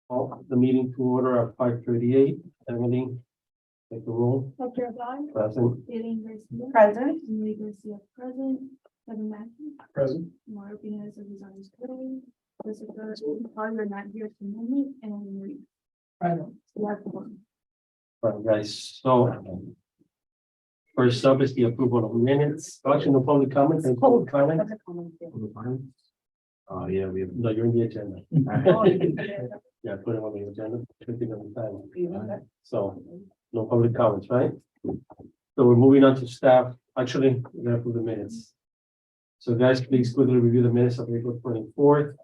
Call the meeting to order at 5:38. Emily, take the roll. Dr. Avon, Present. Aileen Garcia. Present. Emily Garcia present. Kevin Mackey. Present. Mario Pinez of his honors today. Jessica Parker not here tonight and Marie. Present. So that's one. Right, guys, so. First up is the approval of minutes. Watching the public comments and public comment. Oh, yeah, no, you're in the agenda. Yeah, put it on the agenda. 15 of the time. So, no public comments, right? So we're moving on to staff. Actually, we're gonna approve the minutes. So guys, please quickly review the minutes of April 24th.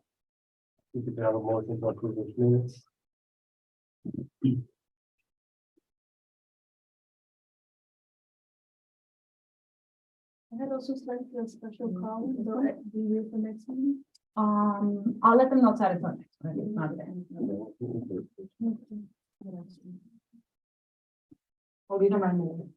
We could have a motion to approve those minutes. I had also started a special call, so be here for next meeting. I'll let them know to it's on next one. It's not there. Or we don't mind moving.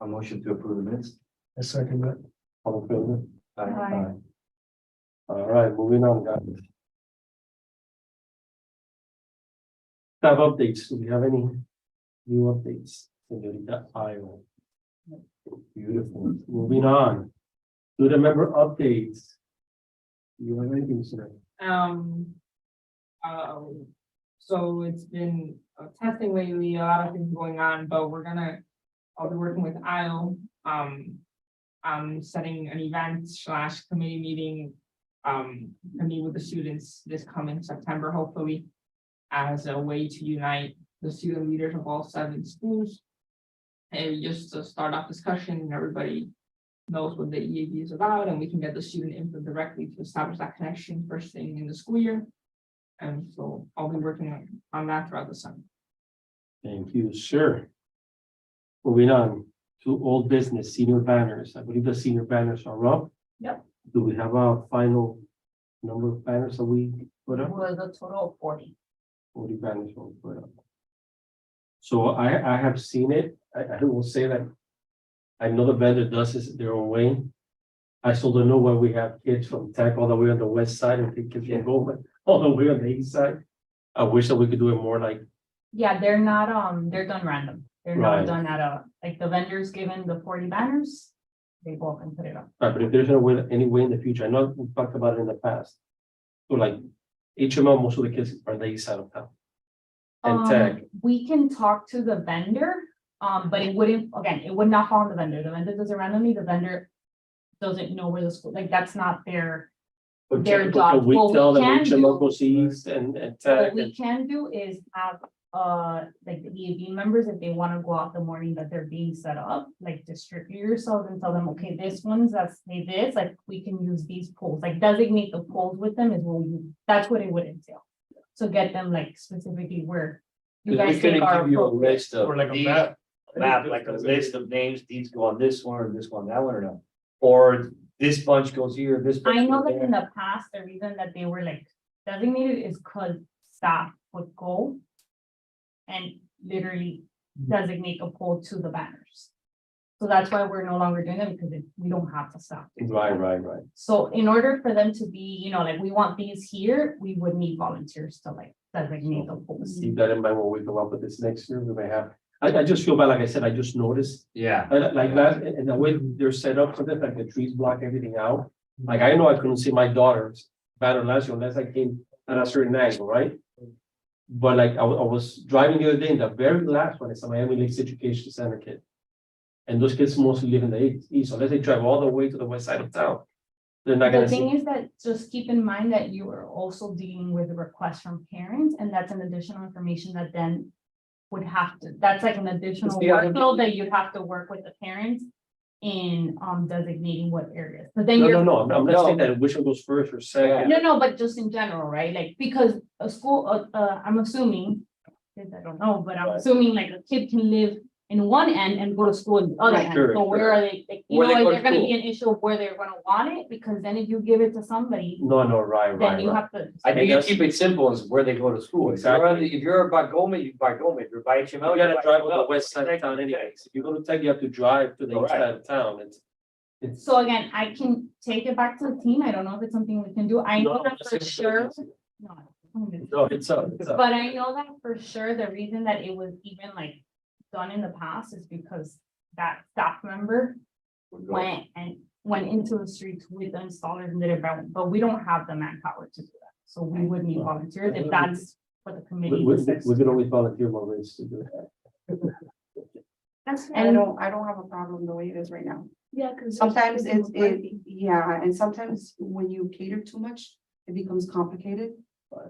A motion to approve the minutes. A second that. All in favor? Aye. All right, moving on, guys. Staff updates. Do we have any new updates? Señorita Iowa. Beautiful. Moving on. To the member updates. You have anything, sir? So it's been testing lately, a lot of things going on, but I'll be working with IO. Setting an event / committee meeting. To meet with the students this coming September, hopefully. As a way to unite the student leaders of all 7 schools. And just to start off discussion, and everybody knows what the EAB is about, and we can get the student input directly to establish that connection first thing in the school year. And so I'll be working on that throughout the summer. Thank you, sir. Moving on to old business, senior banners. I believe the senior banners are up. Yep. Do we have a final number of banners that we put It up? was a total of 40. 40 banners will put up. So I have seen it. I will say that I know the vendor does this their own way. I still don't know why we have kids from Tech all the way on the west side and kids can go all the way on the east side. I wish that we could do it more like, Yeah, they're not, they're done random. They're Right. not done at like the vendors given the 40 banners. They go up and put it up. but if there's any way in the future, I know we talked about it in the past. So like HML, most of the kids are the east side of town. And Tech, We can talk to the vendor, but it wouldn't, again, it would not fall on the vendor. The vendor does it randomly, the vendor doesn't know where the school, like, that's not their, but their can job. we What we tell them can HML do- goes east and Tech. what we can do is have, like the EAB members, if they want to go out the morning that they're being set up, like distribute yourselves and tell them, okay, this one's that's say this, like we can use these polls, like designate the polls with them is what we, that's what it would entail. So get them like specifically where you Because we guys think couldn't are give you a appropriate. list of. Or like a these- map. Map, like a list of names, these go on this one, or this one, that one, or no? Or this bunch goes here, this. bunch I know goes that in there. the past, the reason that they were like designated is because staff would go and literally designate a poll to the banners. So that's why we're no longer doing it because we don't have to stop. Right. So in order for them to be, like, we want these here, we would need volunteers to like designate the polls. Keep that in mind when we come up with this next year, we may have, I just feel bad, like I said, I just noticed, Yeah, like last, and the way they're set up, so that like the trees block everything out. Like I know I couldn't see my daughter's banner last year unless I came at a certain angle, right? But like I was driving the other day, and the very last one is a Miami Lakes Education Center kid. And those kids mostly live in the east, unless they drive all the way to the west side of town. They're not The gonna thing see, is that just keep in mind that you are also dealing with requests from parents, and that's an additional information that then would have to, that's like an additional the other- workload that you'd have to work with the parents in designating what areas. But then no, you're. I'm not saying that which one goes first or second. No, but just in general, right? Like, because a school, I'm assuming, because I don't know, but I'm Right. assuming like a kid can live in one end and go to school in the other Right, end. sure, So where sure. are they, like, you Where they know, go is to there gonna be school. an issue of where they're gonna want it? Because then if you give it to somebody, No, right, then you right. have to. I think you that's- keep it simple as where they go to school. If you're by Goma, you by Goma. If you're by HML. You gotta by drive on the HML. west side of town anyways. If you go to Tech, you have to drive to the east Correct. side of town. It's. So again, I can take it back to the team. I don't know if it's something we can do. I know No, that it's- for sure. No, No, it's up. But I know that for sure, the reason that it was even like done in the past is because that staff member went into the streets with the installers and did it, but we don't have the manpower to do that. So we would need volunteers if that's what the committee decides. We can always volunteer more ways to do that. That's I and don't have a problem the way it is right now. Yeah, because. Sometimes and sometimes when you cater too much, it becomes complicated.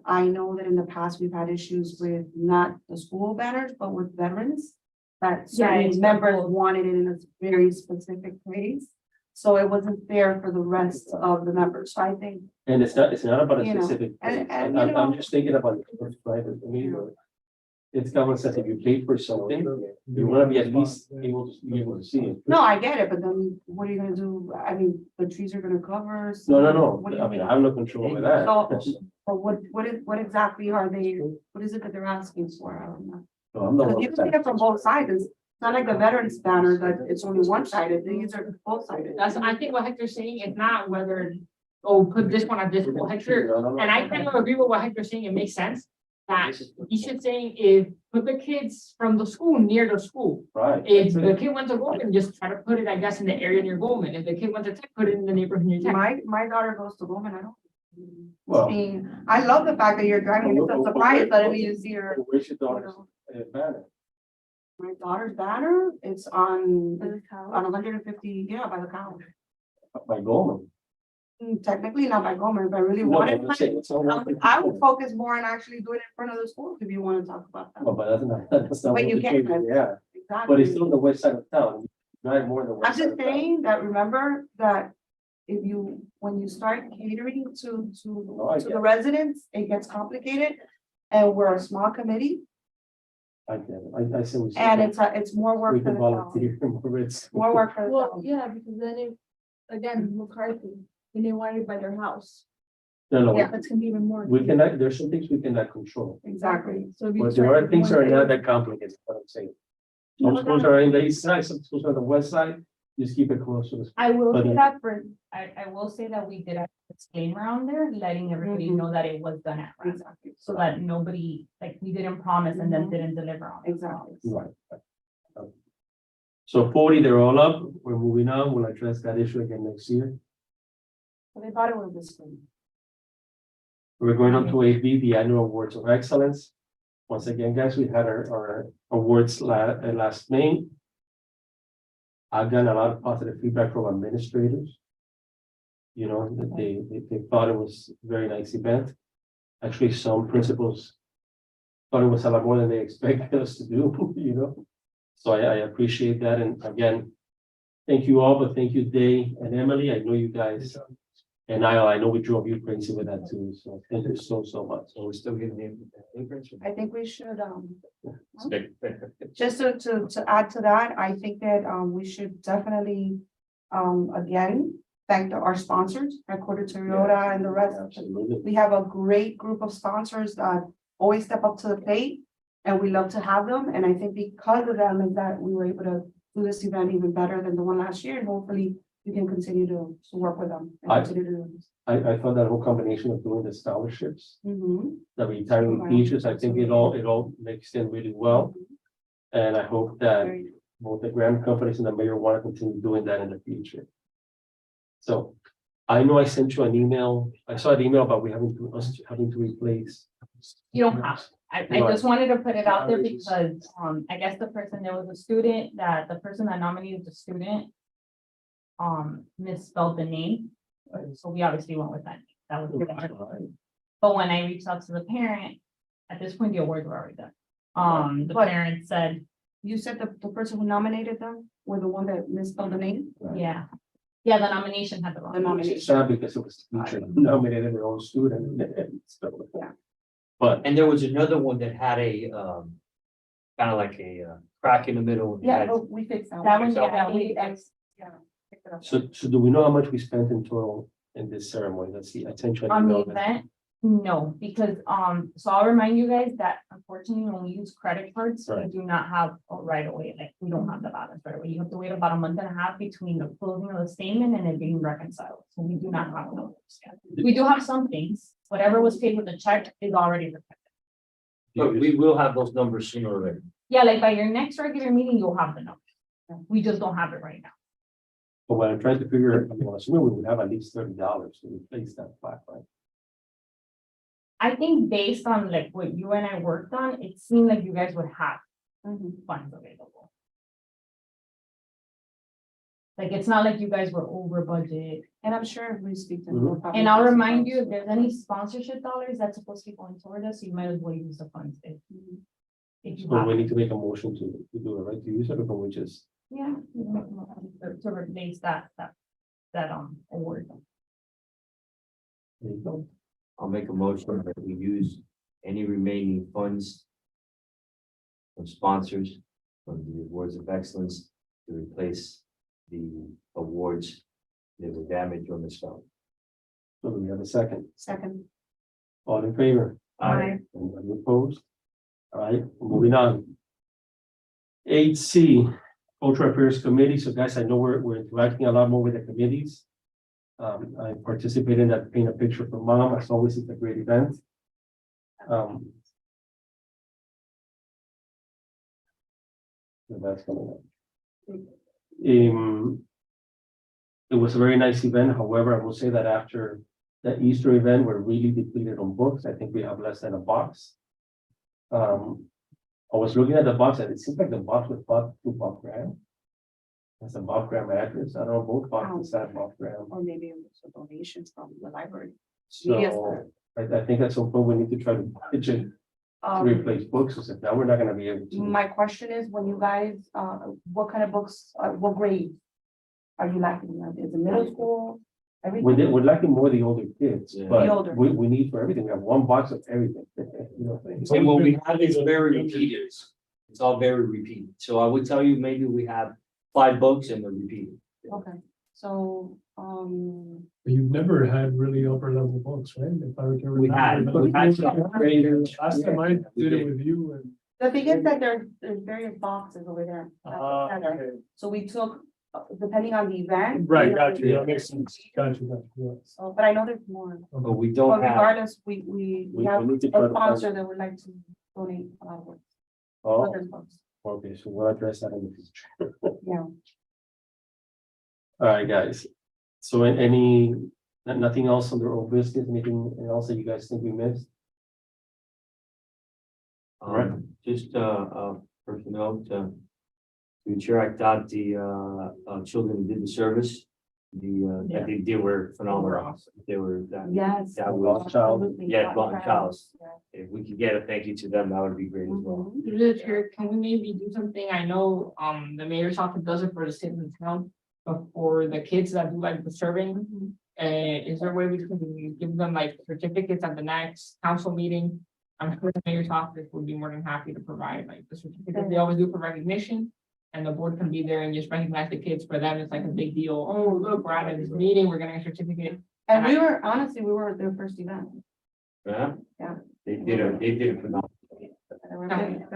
I know that in the past, we've had issues with not the school banners, but with veterans. That Yeah, certain it's members the whole- wanted it in a very specific place. So it wasn't fair for the rest of the members. So I think, And it's not about a You know, specific. and- place. and, you I'm know- just thinking about the private, I mean, it's common sense. If you pay for something, you wanna be at least able to see it. no, I get it, but then what are you gonna do? I mean, the trees are gonna cover. so No. what do you I mean, mean? I have no control over that. So, but what exactly are they, what is it that they're asking for? I don't know. No, I'm not. Because you can see it from both sides. It's not like the veterans banner that it's only one sided. These are both sided. That's, I think what Hector's saying is not whether, oh, put this one on this one, Hector, and I kind of agree with what Hector's saying, it makes sense. That he should say is put the kids from the school near the school. Right. If that's the it. kid went to Goldman, just try to put it, I guess, in the area near Goldman. If the kid went to Tech, put it in the neighborhood near Tech. My daughter goes to Bowman. I don't. Well. I love the fact that you're driving. It's a surprise letting me to see her. Where's your daughter's banner? My daughter's banner, it's on 150, yeah, by the cow. By Goldman. Technically not by Gomer, if I really Well, wanted. I'm saying it's all one I would focus more on actually doing it in front of the school if you want to talk about that. Well, but that's not. But what you the can. change is, Yeah, Exactly. but it's still on the west side of town. Drive more than. the I'm west side just of town. saying that remember that if you, when you start catering to I the get it. residents, it gets complicated. And we're a small committee I get it. I see what you're and saying. it's more work We for can the town. volunteer. more it's- More work for the Well, town. yeah, because then if, again, McCarthy, and they want it by their house, No, that's gonna be even more. we cannot, there's some things we cannot control. Exactly. So if you But start there are with things that one are not day- that complicated, what I'm saying. No, Some no, schools no. are in the east side, some schools are on the west side, just keep it close to the. I will But say then- that for, I will say that we did a disclaimer on there, letting everybody Mhm. know that it was done at random. Exactly. So that nobody, like, we didn't promise and then didn't deliver on it. Exactly. Right. So 40, they're all up, we're moving on, we'll address that issue again next year. But they thought it was this thing. We're going on to EAB, the Annual Awards of Excellence. Once again, guys, we had our awards last May. I've gotten a lot of positive feedback from administrators. You know, that they thought it was a very nice event. Actually, some principals thought it was a lot more than they expected us to do, you know? So I appreciate that, and again, thank you all, but thank you, Day and Emily. I know you guys. And I know we drove you crazy with that too, so thank you so much. So we're still getting the papers. I think we should, Stick. just to add to that, I think that we should definitely again, thank our sponsors, Recorder Toyota and the rest. Absolutely. We have a great group of sponsors that always step up to the plate and we love to have them. And I think because of them is that we were able to do this event even better than the one last year and hopefully we can continue to work with them. And I- continue to do this. I thought that whole combination of doing the scholarships, Mhm. the retiring teachers, I think it all mixed in really well. And I hope that Very- both the grant companies and the mayor want to continue doing that in the future. So I know I sent you an email. I saw an email about us having to replace. You don't have, I just wanted to put it out there because, I guess the person, there was a student that, the person that nominated the student misspelled the name. So we obviously went with that. That was. But when I reached out to the parent, at this point, the awards were already done. The But- parent said, You said the person who nominated them were the one that misspelled the name? yeah. Yeah, the nomination had the wrong. The nomination. It's sad because it was the teacher who nominated their own student. So, Yeah. But And there was another one that had a, kind of like a crack in the middle. It Yeah, had- but we fixed that. That one. one, yeah, we, Yeah. picked it up. so do we know how much we spent in total in this ceremony? Let's see, attention. on the event, no, because, so I'll remind you guys that unfortunately, when we use credit cards, we Right. do not have a right away, like, we don't have the balance right away. You have to wait about a month and a half between the closing of the statement and it being reconciled, so we do not have numbers yet. We do have some things, whatever was paid with the check is already reflected. But we will have those numbers sooner or later. Yeah, like by your next regular meeting, you'll have the numbers. We just don't have it right now. But what I'm trying to figure, I mean, I'm assuming we would have at least $30 to replace that plaque, right? I think based on like what you and I worked on, it seemed like you guys would have Mhm. funds available. Like, it's not like you guys were over budget. And I'm sure if we speak to them. Mhm. we'll probably And I'll get some remind funds. you, if there's any sponsorship dollars that's supposed to be going toward us, you might as well use the funds if you So have. we need to make a motion to do it, right? To use it, or can we just, Yeah. you can make a motion To replace that award. there you go. I'll make a motion that we use any remaining funds from sponsors from the awards of excellence to replace the awards that were damaged or misspelled. So do we have a second? Second. All in favor? Aye. Anybody opposed? All right, moving on. 8C, Cultural Affairs Committee. So guys, I know we're interacting a lot more with the committees. I participated in that Paint a Picture for Mom. As always, it's a great event. So that's coming up. It was a very nice event. However, I will say that after the Easter event, we're really depleted on books. I think we have less than a box. I was looking at the box and it seems like the box was bought through Bob Graham. That's a Bob Graham address. I don't know, both boxes have Bob Graham. Or maybe it was a donations from the library. So I think at some point we need to try to pitch it to replace books. So now we're not gonna be able to. My question is, when you guys, what kind of books, what grade are you lacking? Is it middle school? Everything? We're lacking more the older kids, Yeah. but The older. we need for everything. We have one box of everything. You know what I mean? And what we have is very repeated. It's all very repeated. So I would tell you, maybe we have 5 books and they're repeated. Okay, so, But you've never had really upper level books, right? If I can We had- remember. we had some graders. Last time I We did it did. with you and. the thing is that there's various boxes over there. at the center. Okay. So we took, depending on the event. Right, got you, that makes sense, got you, yeah. So, but I know there's more. But we But don't have, regardless, we have need to a try to find- sponsor that would like to donate a lot of books. Oh, Children's books. okay, so we'll address that in the future. Yeah. All right, guys. So nothing else on their own business, anything else that you guys think we missed? just, personnel to ensure I thought the, children who did the service, I think they were phenomenal. They were, Yes. that was, Child. absolutely. yeah, Blunt Childs. Yeah. If we could get a thank you to them, that would be great as well. Mhm. Through the chair, can we maybe do something? I know, the mayor's office does it for the citizens of town, but for the kids that do like the serving, Mhm. is there a way we can give them like certificates at the next council meeting? I'm sure the mayor's office would be more than happy to provide like the certificates they always do for recognition. And the board can be there and just recognize the kids. For them, it's like a big deal. Oh, look, we're at this meeting, we're getting a certificate. And we were, honestly, we were their first event. Yeah? Yeah. They did a phenomenal. They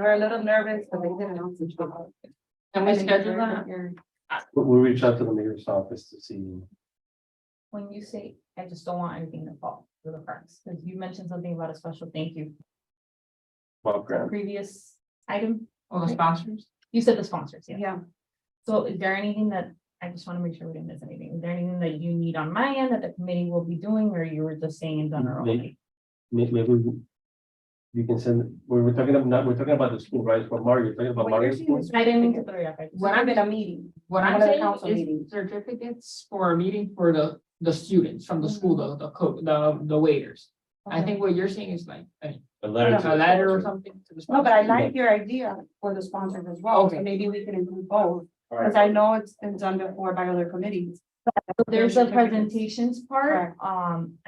were a little nervous, but they did an awesome job. Can we schedule that? We'll reach out to the mayor's office to see. When you say, I just don't want anything to fall through the cracks, because you mentioned something about a special thank you. Bob Graham. Previous item, All the sponsors? you said the sponsors, yeah. Yeah, So is there anything that, I just want to make sure we didn't miss anything. Is there anything that you need on my end that the committee will be doing, or you were just saying in general? Maybe. Maybe you can send, we're talking about the school, right? For Mario, you're talking about What Mario's you're school? saying I didn't mean to throw you off. I just- What I'm in a meeting. What One I'm of the saying council is meetings. certificates for a meeting for the the students from the school, the waiters. I think what you're saying is like, A letter to a the letter or sponsor. something to the. No, but I sponsor. like your idea for the sponsors as well, so Okay. maybe we can include both, All because right. I know it's been done before by other committees. There's a certificates. presentations part, Correct.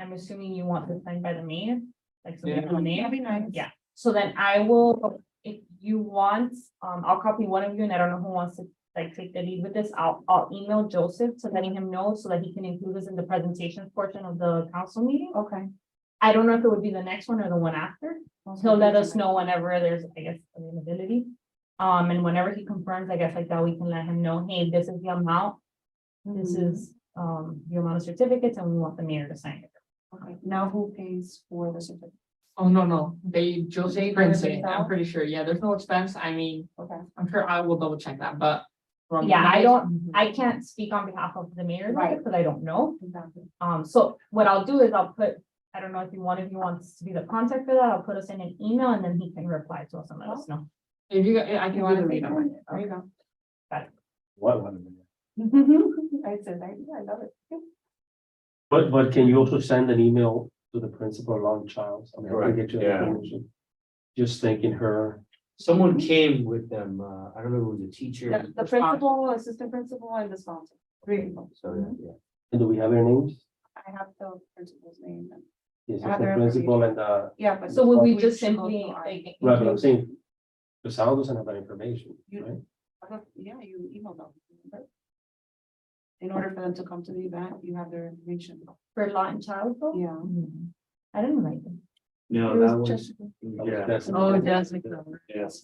I'm assuming you want this signed by the mayor, like something Yeah. from the mayor. That'd be nice. Yeah. So then I will, if you want, I'll copy one of you, and I don't know who wants to like take the lead with this, I'll email Joseph to letting him know so that he can include this in the presentation portion of the council meeting. Okay. I don't know if it would be the next one or the one after. He'll let us know whenever there's, I guess, availability. And whenever he confirms, I guess like that, we can let him know, hey, this is the amount. This is, the amount of certificates, and we want the mayor to sign it. Okay, now who pays for the certificate? Oh, no, Jose They do prints it it, I'm themselves? pretty sure, yeah, there's no expense, I mean, Okay. I'm sure I will double check that, but. from Yeah, I my- don't, I can't speak on behalf of the mayor's Right. office, because I don't know. Exactly. So what I'll do is I'll put, I don't know if one of you wants to be the contact for that, I'll put us in an email, and then he can reply to us and let us know. If you, I can You do wanna the take read it? on it. There you go. What one? I said, I love it. But can you also send an email to the principal along Childs? I mean, I can get you that Correct, yeah. information. Just thanking her. Someone came with them, I don't know, if it was a teacher. The principal, assistant principal, and the sponsor, three people. So, yeah. And do we have their names? I have the principal's name. Yes, I have the their principal and, Yeah, but. So will we We just should go simply to our- like? right, but I'm include- saying, the Sal doesn't have that information, right? Yeah, you emailed them. remember? In order for them to come to the event, you have their information. For Lot and Child? though? Yeah. I didn't write them. No, It was that was, Jessica. yeah. That's- Oh, Jessica. Yes.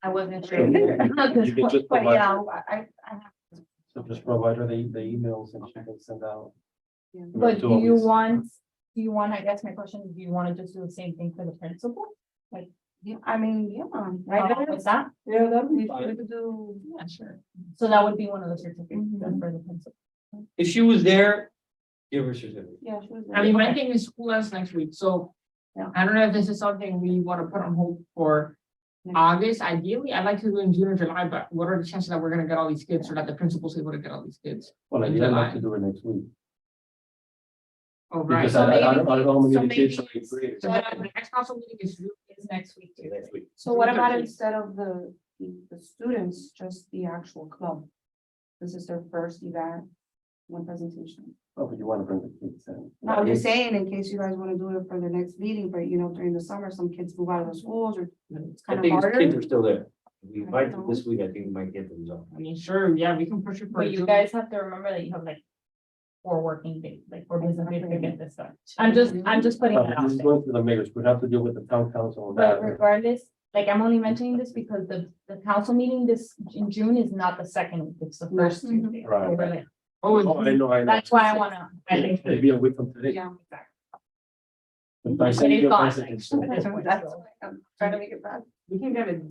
I wasn't So, sure. You can just But provide, yeah, I have. so just provide her the emails and she can send out. Yeah. But To do you always- want, I guess my question is, do you want to just do the same thing for the principal? Yeah, I mean, yeah. Right, with that? Yeah, that would be fine. fine to do. Yeah, sure. So that would be one of the certificates then Mhm. for the principal. If she was there, give her a certificate. Yeah, she was. I mean, my thing is school ends next week, so. Yeah. I don't know if this is something we want to put on hold for Yeah. August, ideally, I'd like to do it in June or July, but what are the chances that we're gonna get all these kids, or that the principal's able to get all these kids? Well, In I'd like July. to do it next week. Oh, right, Because so I don't know how many so of the kids are maybe- in grade. so the next council meeting is Next week too. Next week. So what about instead of the students, just the actual club? This is their first event, one presentation. Oh, but you want to bring the kids in. No, I'm just saying, in case you guys want to do it for the next meeting, but you know, during the summer, some kids move out of the schools or it's I kind of think his kids harder. are still there. We might, this week, I think we might get them done. I mean, sure, yeah, we can push it for. But you June. guys have to remember that you have like 4 working days, like 4 business days to get this done. I'm just putting No, that but out This is there. going through the mayors. We'd have to deal with the town council on But that. regardless, like I'm only mentioning this because the council meeting this in June is not the second week, it's the first Mhm. Tuesday. Right. So we're like- Oh, Oh, I know, I know. That's why I wanna. I think- Maybe a week from today. Yeah. If I send But you a it's on. presentation- That's why I'm trying to make it fast. we can get it.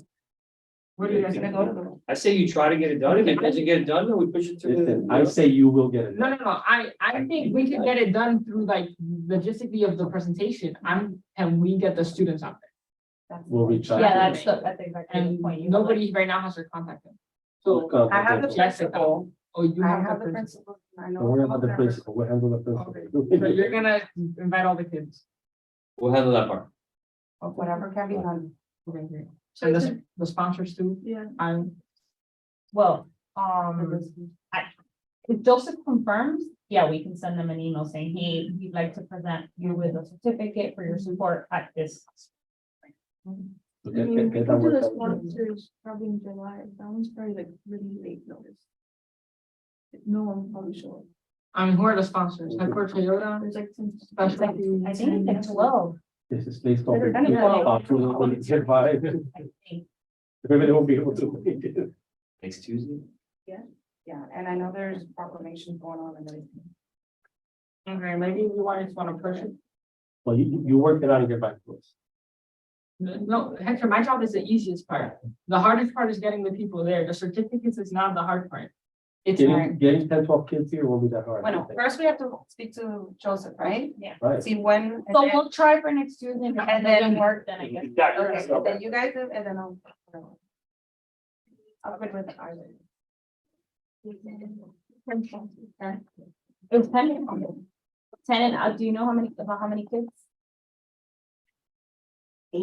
What are you guys Gonna gonna go go to to? the. I say you try to get it done. If it doesn't get it done, then we push it to Listen, the. I say you will get it. No, I think we can get it done through like logistically of the presentation, and we get the students out there. We'll reach out. Yeah, that's exactly the And point. You have, like, nobody right now has their contact. info. We'll So, I have the contact them. Jessica. Oh, you I have have the the principal. principal. I know. Don't worry about the principal. We'll handle the So principal. you're gonna invite all the kids. We'll handle that part. Whatever can be done. Okay, great. So And is the sponsors too, Yeah. well, if Joseph confirms, yeah, we can send them an email saying, hey, we'd like to present you with a certificate for your support at this. I Okay, mean, get we that can do worked the out. sponsors probably in July, that one's probably like really late notice. No one probably sure. who are the sponsors? Headquarters Toyota, There's like some. Specialty. I think it's like 12. This is based on. They're gonna go. Survive. I think. Everybody won't be able to make it. Next Tuesday? Yeah, and I know there's proclamations going on and everything. okay, maybe we just wanna push it. Well, you work it out and get back to us. No, Hector, my job is the easiest part. The hardest part is getting the people there. The certificates is not the hard part. It's Getting 10, 12 kids here won't be that hard. I Well, think. first we have to speak to Joseph, right? Right. See when. So we'll try for next Tuesday. If it And then- doesn't work, then I guess. Okay, and then you guys do, and then I'll quit with either. It was 10. 10 and do you know about how many kids? 8.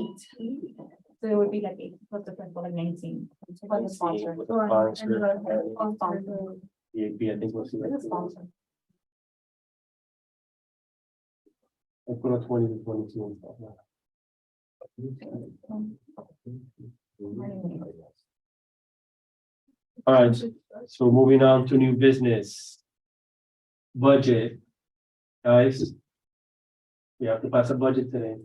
So it would be like 8 plus the principal, like 19. For the sponsor. With the Oh, and sponsor, the sponsor, EAB, I think was. For the sponsor. I put a 20 to 22 and stuff. All right, so moving on to new business. Budget. Guys. We have to pass a budget today.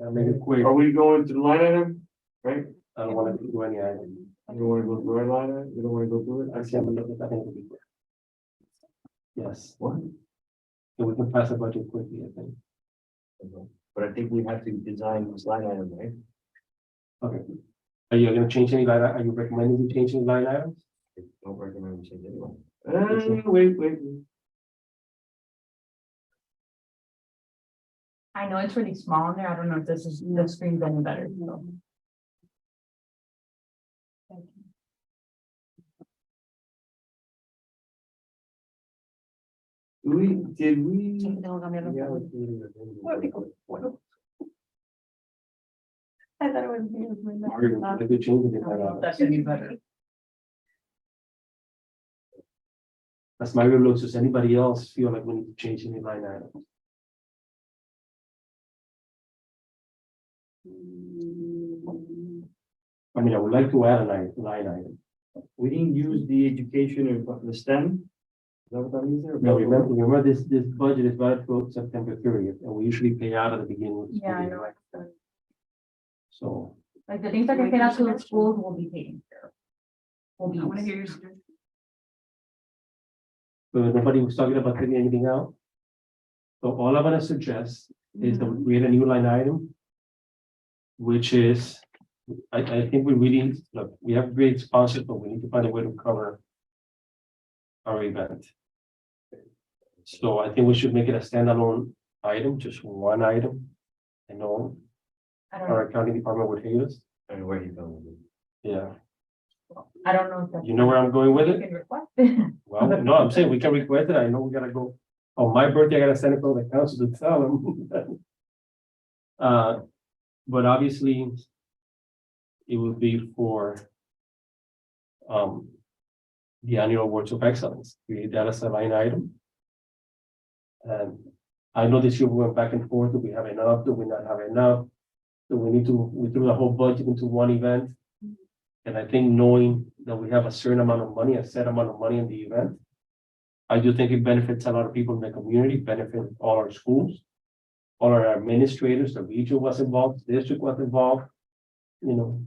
I'll make it quick. Are we going to the line item? Right? I don't want to do any item. You don't wanna go through our line item? You don't wanna go through it? I think it'll be quick. Yes, What? so we can pass a budget quickly, I think. But I think we have to design this line item, right? Okay. Are you gonna change any line, are you recommending we change any line items? I don't recommend we change anyone. Wait. I know it's really small in there. I don't know if this is, the screen's any better. So. Did we? Yeah. I thought it was me. Or if you change it, That should be better. That's my rule. Does anybody else feel like we need to change any line items? I mean, I would like to add a line item. We didn't use the education or the STEM? Is that what that means there? No, remember this budget is valid for September 30th, and we usually pay out at the beginning of the school Yeah, I year, know. right? So, Like the things that get paid out to the schools will be taken care of. Will be. I want to hear your. nobody was talking about taking anything out. So all I'm gonna suggest is that we create a new line item. Which is, I think we really, look, we have great sponsors, but we need to find a way to cover our event. So I think we should make it a standalone item, just one item. I know I don't know. our accounting department would hate us. I don't know where he found it. Yeah, I don't know if that's. you know where I'm going with You it? can request it. Well, no, I'm saying we can request it. I know we gotta go. On my birthday, I gotta send it to the council to tell them. But obviously. It would be for. The annual awards of excellence, create that as a line item. And I know this year we went back and forth, do we have enough, do we not have enough? Do we need to, we threw the whole budget into one event? And I think knowing that we have a certain amount of money, a set amount of money in the event. I do think it benefits a lot of people in the community, benefit all our schools. All our administrators, the region was involved, the district was involved. You know,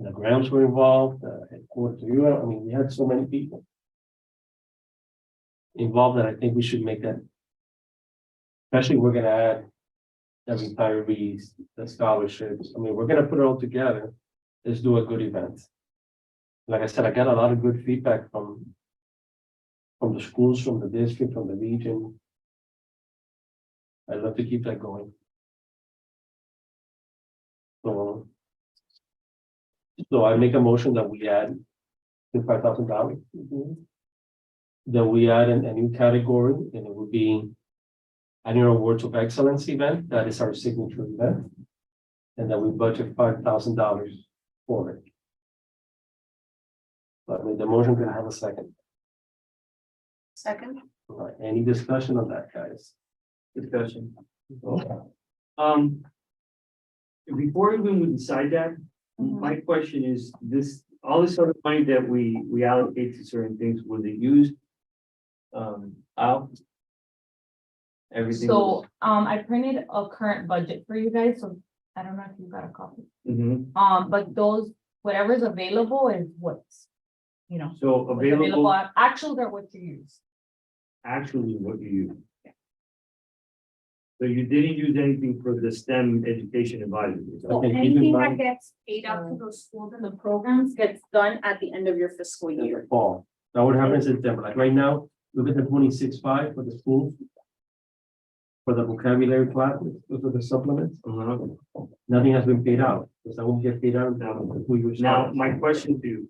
the grounds were involved, headquarters, I mean, we had so many people. Involved that I think we should make that. Especially we're gonna add. The retirees, the scholarships, I mean, we're gonna put it all together. Let's do a good event. Like I said, I got a lot of good feedback from. From the schools, from the district, from the region. I'd love to keep that going. So I make a motion that we add $5,000. That we add a new category, and it would be annual awards of excellence event. That is our signature event. And that we budget $5,000 for it. But the motion can have a second. Second. All right, any discussion on that, guys? Discussion. Okay. Before even we decide that, my question is, all this other money that we allocate to certain things, was it used? Out? Everything? So, I printed a current budget for you guys, so I don't know if you got a copy. Mhm. But those, whatever's available is what's, you know. So what's available, Actuals are what you use. actually what you use. So you didn't use anything for the STEM education advisory? So Okay, keep in anything that mind- gets paid out to those schools and the programs gets done at the end of your fiscal In the year. fall. That would happen in September. Like right now, look at the 26.5 for the schools. For the vocabulary classes, those are the supplements. Nothing has been paid out, because that won't get paid out until the 2 years. Now, my question to you.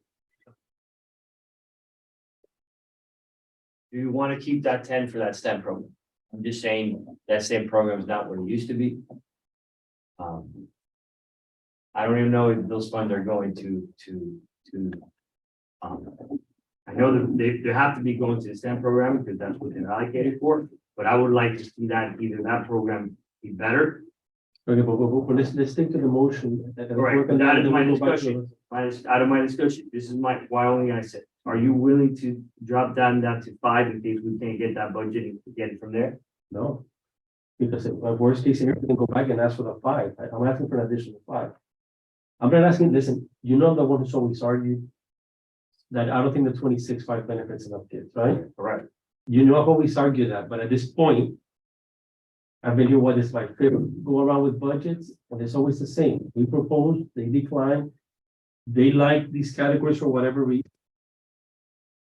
do you want to keep that 10 for that STEM program? I'm just saying that STEM program is not what it used to be. I don't even know if those funds are going um, I know that they have to be going to the STEM program because that's what they're allocated for, but I would like to see that either that program be better. Okay, but let's stick to the motion. Right, but that is my discussion. Out of my discussion, this is why only I said, are you willing to drop down that to 5 in case we can't get that budget and get it from there? No. Because if worst case scenario, we can go back and ask for the 5. I'm asking for an additional 5. I'm not asking, listen, you know, the one who's always argued that I don't think the 26.5 benefits enough kids, right? Correct. You know, I've always argued that, but at this point, I've been here, what is my favorite, go around with budgets, and it's always the same. We propose, they decline. They like these categories for whatever reason.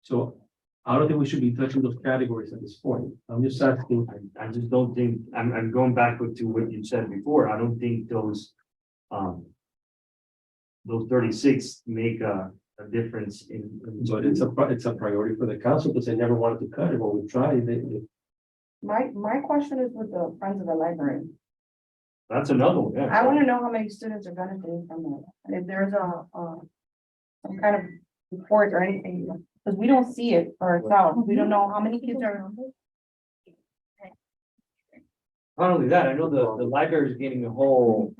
So I don't think we should be touching those categories at this point. I'm just asking. I just don't think, I'm going back to what you said before. I don't think those 36 make a difference in. But it's a priority for the council because they never wanted to cut it when we tried. My question is with the Friends of the Library. That's another one, yeah. I want to know how many students are benefiting from it, and if there's some kind of report or anything, because we don't see it for ourselves. We don't know how many kids are. Not only that, I know the library is getting a whole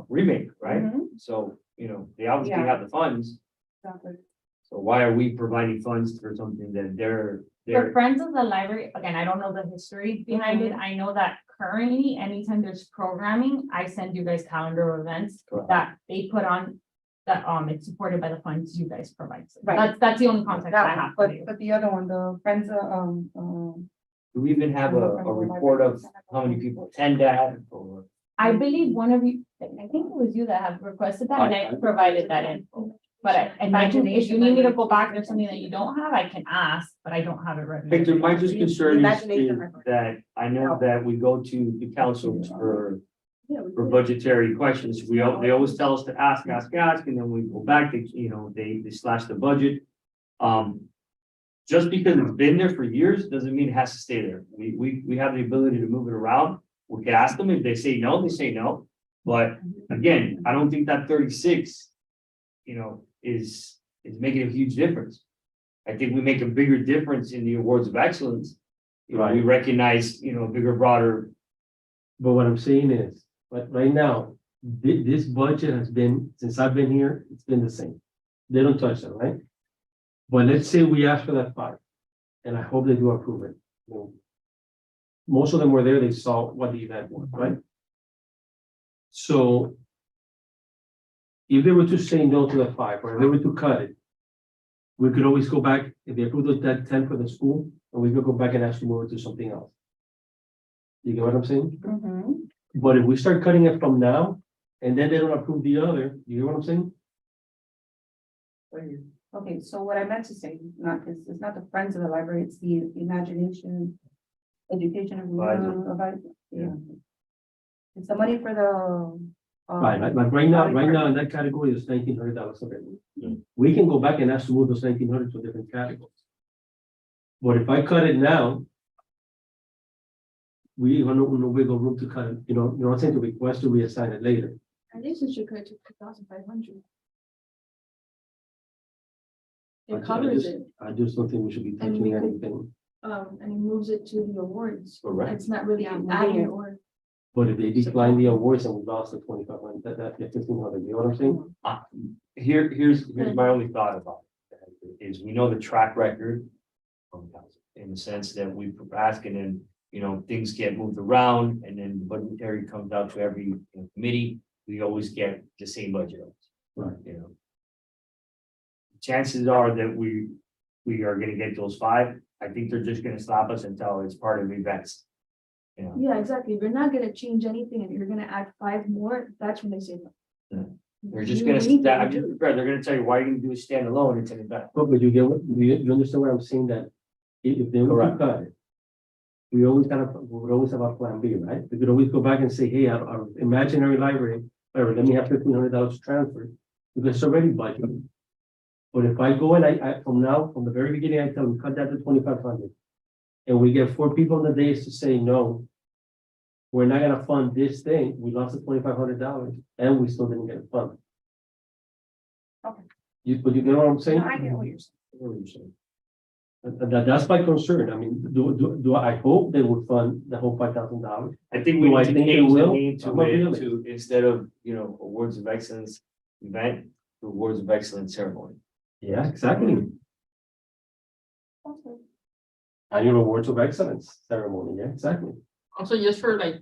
remake, right? Mhm. So, you know, they obviously Yeah. have the funds, Exactly. so why are we providing funds for something that For they're, Friends of the Library, again, I don't know the history behind it. I know that currently, anytime there's programming, I send you guys calendar of events Correct. that they put on. That it's supported by the funds you guys provide. So Right. That's the only context I That have. one, for you. but the other one, the Friends of, do we even have a report of how many people attend that or? I believe one of you, I think it was you that have requested that and I provided that info. But I imagine if you need me to go back, and there's something that you don't have, I can ask, but I don't have it written. Victor, my just concern is Imagination. that I know that we go to the councils for budgetary questions. They always tell us to ask, and then we go back, they slash the budget. Just because it's been there for years, doesn't mean it has to stay there. We have the ability to move it around. We can ask them, if they say no, they say no. But again, I don't think that 36, is making a huge difference. I think we make a bigger difference in the awards of excellence. We Right. recognize, bigger, broader. But what I'm saying is, but right now, this budget has been, since I've been here, it's been the same. They don't touch it, right? But let's say we ask for that 5, and I hope they do approve it. Most of them were there, they saw what the event was, right? So if they were to say no to the 5, or if they were to cut it, we could always go back, if they approve that 10 for the school, and we could go back and ask to move it to something else. You get what I'm saying? Mhm. But if we start cutting it from now, and then they don't approve the other, you hear what I'm saying? Okay, so what I meant to say, it's not the Friends of the Library, it's the imagination, education of. Yeah. It's the money for the. Right, like right now in that category is $1,900 available. Yeah. We can go back and ask to move those 1,900 to a different category. But if I cut it now, we have no wiggle room to cut it, you know what I'm saying, to request to reassign it later. I think we should cut it to 2,500. It covers it, I just don't think we should be And we touching could- anything. and it moves it to the awards. Correct. It's not really Yeah, adding moving it. or. But if they decline the awards and we lost the 2,500, that 1,500, you know what I'm saying? Here's my only thought about it, is we know the track record from council, in the sense that we ask and then, things get moved around and then the budgetary comes out to every committee, we always get the same budget. Right. Chances are that we are gonna get those 5. I think they're just gonna stop us until it's part of events. Yeah, exactly. If you're not gonna change anything and you're gonna add 5 more, that's when they say no. Yeah. They're just You gonna, need to I'm do just it. prepared, they're gonna tell you, why are you gonna do a standalone, it's an event. But you get what, you understand what I'm saying, that if they were to cut it, we would always have a plan B, right? We could always go back and say, hey, our imaginary library, or let me have $1,500 transfer, because it's already budgeted. But if I go and I, from the very beginning, I tell them, cut that to 2,500. and we get 4 people in the days to say no, we're not gonna fund this thing, we lost the $2,500 and we still didn't get it funded. Okay. But you know what I'm saying? I get what you're saying. I know what you're saying. That's my concern. I mean, do I hope they would fund the whole $5,000? I think we Do I need to think they change the will? name I'm to not it, really. to, instead of, awards of excellence event, to awards of excellence ceremony. Yeah, exactly. Annual awards of excellence ceremony, yeah, exactly. Also, just for like.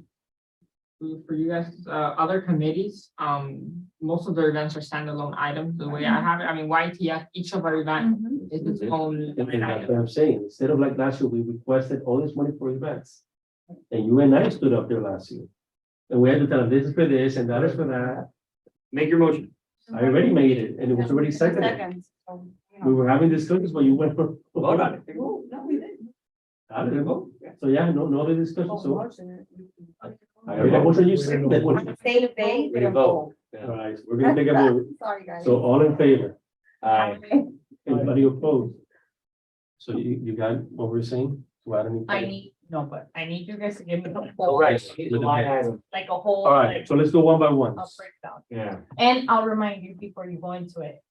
For you guys, other committees, most of their events are standalone items, the way I have it, I mean, YTF, each of our event Mhm. is its own And line that's item. what I'm saying. Instead of like last year, we requested all this money for events. And you and I stood up there last year. And we had to tell them, this is for this and that is for that. Make your motion. I already made it and it was already seconded. Seconds, so, you We know. were having discussions, but you went for. Vote on it. No, we didn't. I didn't vote. So yeah, no other discussion, so. Motion. I already motion you seconded. All Stay the day, We vote. right, we're gonna take a vote. Sorry, guys. So all in favor? Aye. Anybody opposed? So you got what we're saying? To add anything? I need you guys to give me the All whole, right, here's the line item. like a whole. All right, like, so let's go one by one. a breakdown. Yeah, And I'll remind you before you go into it.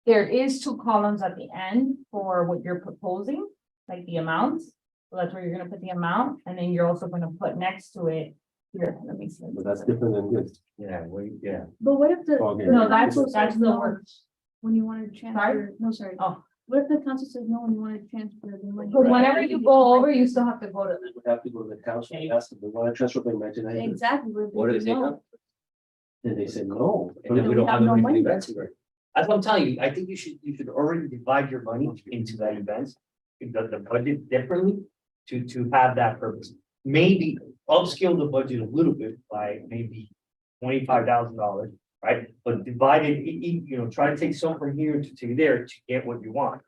There is 2 columns at the end for what you're proposing, like the amounts. So that's where you're gonna put the amount, and then you're also gonna put next to it. Here, let me see. But that's different than this. yeah. But what if the? Okay. No, that's Council the says work. no When you wanted to transfer, no, sorry. Oh. What if the council says no when you wanted to transfer the money? But whenever you go over, you still have to go to We would have to go to the council and ask them, we want to transfer by imagine. Exactly. What do they say? No. Then they said no. And then we don't have no any money. events here. That's what I'm telling you, I think you should already divide your money into that events. The budget differently to have that purpose. Maybe upscale the budget a little bit by maybe $25,000, right? But divide it, try to take some from here to there to get what you want.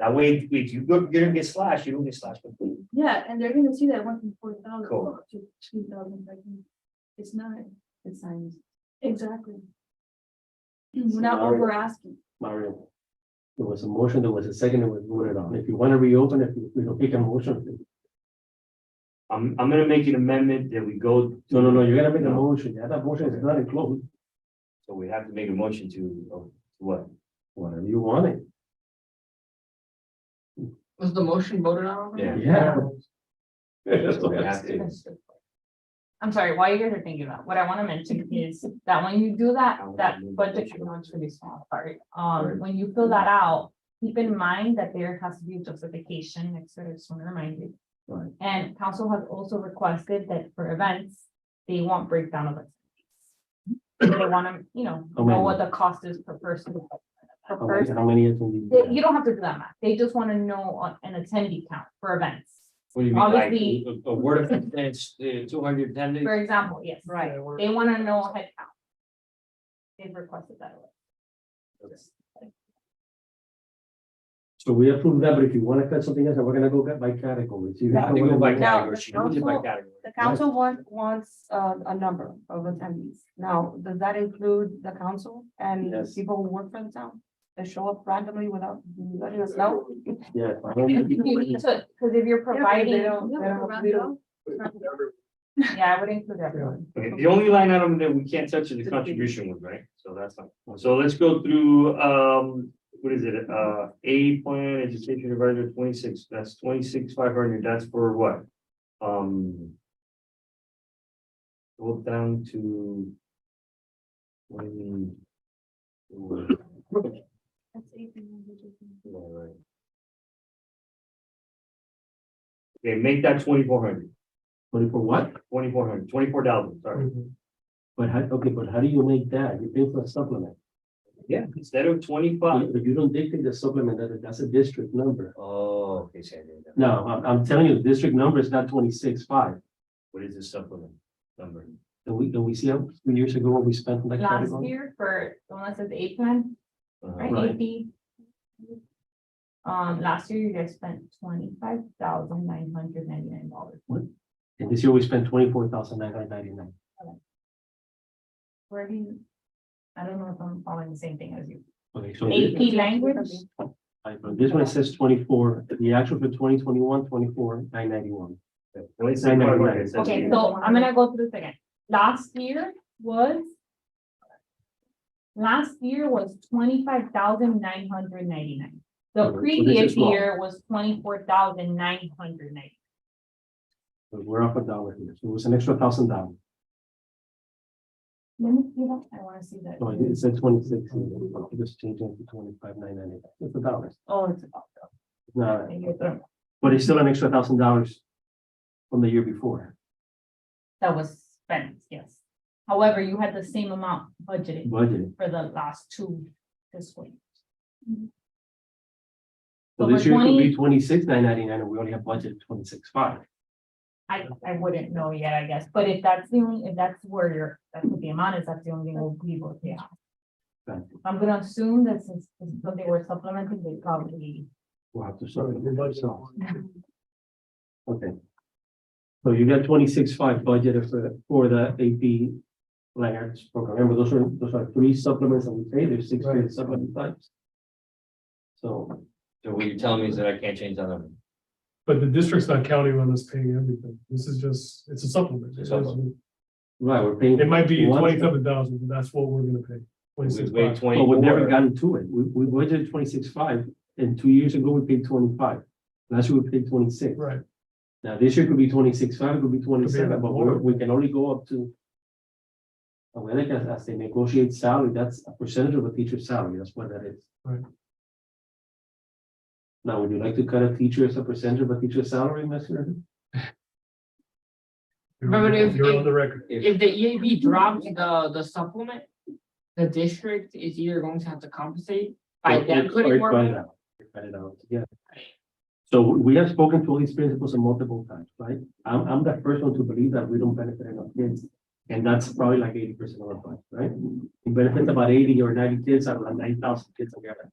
That way, if you're gonna get slashed, you don't get slashed completely. Yeah, and they're gonna see that it went from 40,000 Cool. to 2,000, like, it's not, It's times. exactly. We're not over asking. Mario. There was a motion, there was a second, and we voted on. If you want to reopen, if we don't take a motion. I'm gonna make an amendment that we go. No, you're gonna make a No. motion. Yeah, that motion is not enclosed. So we have to make a motion to what? Whatever you want it. Was the motion voted on? already? Yeah. Yeah. That's So what we I'm have saying. to. I'm sorry, while you guys are thinking about, what I wanna mention is that when you do that budget, I know it's really small, sorry. When you fill that out, keep in mind that there has to be a justification next to it, just wanna remind you. Right. And council has also requested that for events, they want breakdown of it. They wanna, How many? know what the cost is per person. Per How many- person. How many attendees? You don't have to do that math, they just wanna know an attendee count for events. What do you mean, like, Obviously- a word of it's 200 attendees? For example, yes. Right. They wanna know a head count. They've requested that. So we approve that, but if you want to cut something else, we're gonna go by categories. You You have to go by Now, category. the She knows it by council- category. The council wants a number of attendees. Now, does that include the council and Yes. people who work for the town? That show up randomly without letting us know? Yeah. You need to, cause if you're providing, They don't- we don't- yeah, I would include everyone. Okay, the only line item that we can't touch is the contribution one, right? So that's not, so let's go through, what is it? A plan, education advisor 26, that's 26,500, that's for what? Go down to. That's 1800. Right. Okay, make that 2,400, 24 what? 2,400, 24,000, sorry. But how, okay, but how do you make that? You pay for a supplement. Yeah, instead of 25. But you don't dictate the supplement, that's a district number. Oh, okay, so I did that. No, I'm telling you, the district number is not 26.5. What is the supplement number? And we see how 3 years ago what we spent on that Last category? year for the one that says A plan, right, Right. AP. Last year you guys spent $25,999. And this year we spent 24,999. Where do you, I don't know if I'm following the same thing as you. Okay, so AP language, But this one says 24, the actual for 2021, 24, 991. Okay, so I'm gonna go through this again. Last year was 25,999. The Okay, so this previous is wrong. year was 24,990. So we're up $1 here, so it was an extra $1,000. Let me see that, I wanna see that. So it said 26, just change it to 25,990. It's $1. Oh, it's about No, that. but it's still an extra $1,000 from the year before. That was spent, yes. However, you had the same amount budgeted Budget. for the last two fiscal years. So So this for year could 20 be 26,999, and we only have budget 26,500. I wouldn't know yet, I guess, but if that's the only, if that's where you're, that's what the amount is, that's the only thing we'll be able to have. Okay. I'm gonna assume that since this is something we're supplementing, they probably, We'll have to Sorry, start. your budget's Okay. So you got 26,500 budgeted for the AP lanyards program. Remember, those are 3 supplements that we pay. There's 6 Right. paid supplement types. So, So what you're telling me is that I can't change that number? But the district's not counting on us paying everything. This is just, it's a supplement. It's a supplement. right, we're paying. It might be one- 27,000, but that's what we're gonna pay. We 26,500. paid 20. But we've never gotten to it. We budgeted 26,500, and 2 years ago we paid 25. Last year we paid 26. Right, Now, this year could be 26,500, it could be 27, but more. we can only go up to. As they negotiate salary, that's a percentage of a teacher's salary, that's what that is. Right. Now, would you like to cut a teacher as a percentage of a teacher's salary, Mr.? But if- you're on the record. If the EAB drops the supplement, the district is either going to have to compensate by them putting more. money. Cut it out, yeah. So we have spoken to all these principals multiple times, right? I'm the first one to believe that we don't benefit enough kids. And that's probably like 80% of our budget, right? We benefit about 80 or 90 kids out of like 9,000 kids together.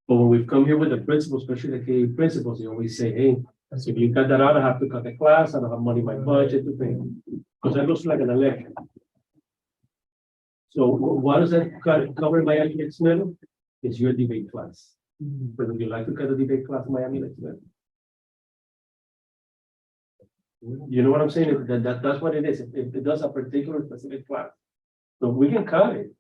But when we've come here with the principals, especially the KA principals, they always say, hey, That's if you cut that out, I have to cut the class, I don't have money in my budget to pay. Because that looks like an election. So what does that cover Miami Lakes Middle? It's your debate class. Whether you like to cut the debate class in Miami Lakes Middle. You know what I'm saying? That's what it is. If it does a particular specific class. So we can cut it,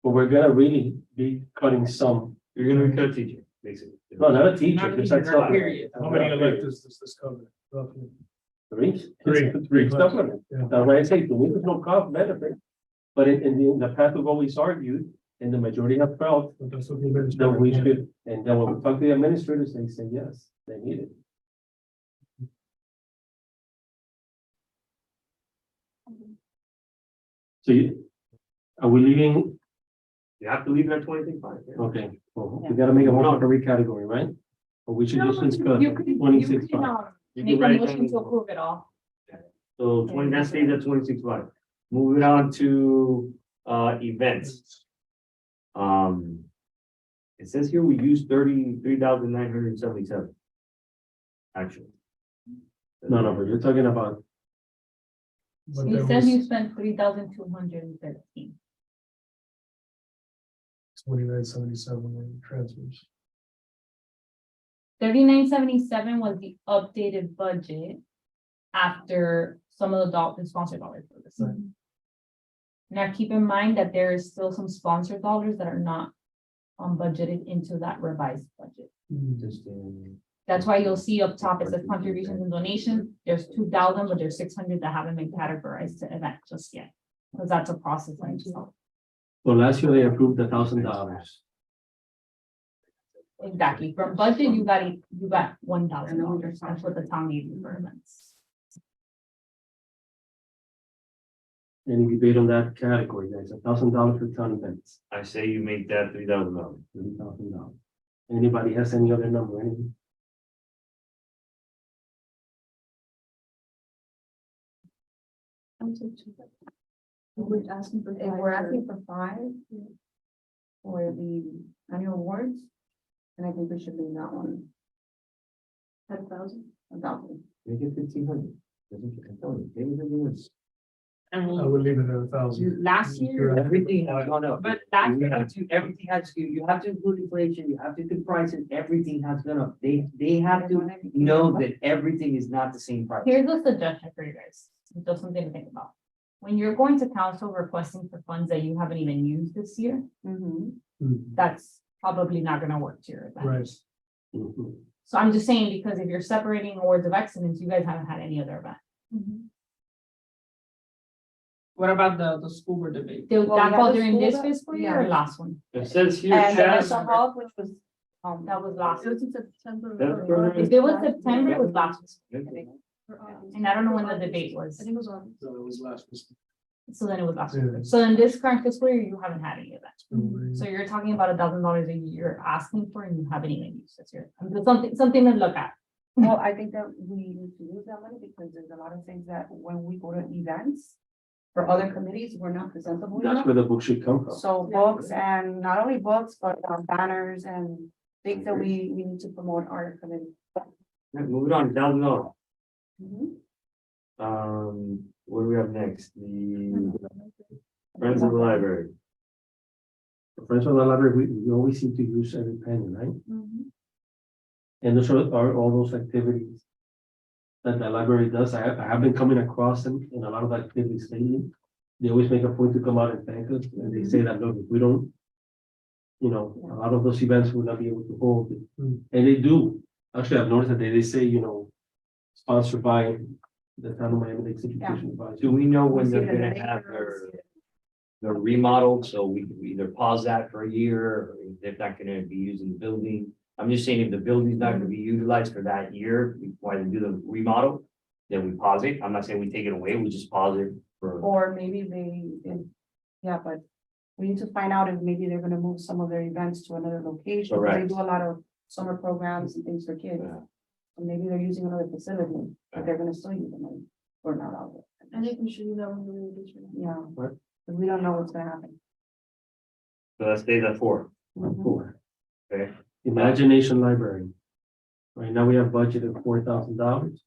but we're gonna really be cutting some. You're gonna cut a teacher, basically. No, not a teacher. Not just teacher, that's all. period. How many electives does this cover? Roughly? Three. Three. Three supplements. Yeah. That's why I say, to me, there's no cost benefit. But in the past, we've always argued, and the majority have felt But that's what the that administrator. we should, and then when we talk to the administrators, they say, yes, they need it. So are we leaving? You have to leave it at 26,500. Okay, well, we gotta make a motion for every category, right? Or we should just discuss You could, you 26. can, You make can a write it motion to down. approve it all. So 20, that stays at 26,500. Moving on to events. It says here we used 33,977. Actually. No, but you're talking about, But It there says was you spent 3,213. 2977 in transfers. 3977 was the updated budget after some of the sponsored dollars for this. Right. Now, keep in mind that there is still some sponsored dollars that are not budgeted into that revised budget. Just, That's why you'll see up top, it says contributions and donations. There's 2,000, but there's 600 that haven't been categorized to event just yet. Because that's a process in itself. so last year they approved $1,000. Exactly. From budget, you got $1,000. That's what the town needed for events. Any debate on that category, guys? $1,000 for town events, I say you make that $3,000. $30,000. Anybody has any other number, anything? We're asking for. If we're asking for 5 for the annual awards, then I think we should leave that one 10,000. 1,000. Make it 1,500. I'm telling you, maybe they're doing this. I I mean, would leave it at 1,000. last year, Everything has gone up. but last You year, have to, everything has to, you have to include inflation, you have to include price, and everything has gone up. They have to know that everything is not the same price. Here's a suggestion for you guys, just something to think about. When you're going to council requesting for funds that you haven't even used this year, Mhm. that's probably not gonna work to your advantage. Right. Mhm. So I'm just saying, because if you're separating awards of excellence, you guys haven't had any other event. what about the school board debate? Did Well, that we fall had the during school this that- fiscal year or yeah. last one? It says here, And the Chad, mental health, which was, That was last. It was in September. That's or correct. If it was September, it was last, or August. and I don't know when the August. debate was. I think it was August. So it was last fiscal. So then it was last. Yeah. year. So in this current fiscal year, you haven't had any of that. Probably. So you're talking about $1,000 a year asking for, and you haven't even used this year. Something to look at. well, I think that we need to use that money because there's a lot of things that when we go to events for other committees, we're not presentable That's enough. where the book should come from. So books and not only books, but banners and things that we need to promote our committee. moving on, $1,000. Mhm. What do we have next? The Friends of the Library. The Friends of the Library, we always seem to use every penny, right? Mhm. And those are all those activities that the library does. I have been coming across them in a lot of activities lately. They always make a point to come out and thank us, and they say that, look, if we don't, you know, a lot of those events will not be able to hold. Mm. And they do. Actually, I've noticed that they say, you know, sponsored by the town of Miami Lakes Education Advisory. Do we know when We see they're it in the gonna have papers. their remodel, so we can either pause that for a year, or if they're not gonna be using the building? I'm just saying, if the building's not gonna be utilized for that year, while they do the remodel, then we pause it. I'm not saying we take it away, we just pause it for. Or maybe yeah, but we need to find out if maybe they're gonna move some of their events to another location. 'Cause They Correct. do a lot of summer programs and things for kids. Yeah. So maybe they're using another facility, but they're gonna still use the money or not out I think we should do that one really this year. Yeah. Right. But we don't know what's gonna happen. So that stays at 4, Four. okay? Imagination Library. Right now, we have budgeted $4,000.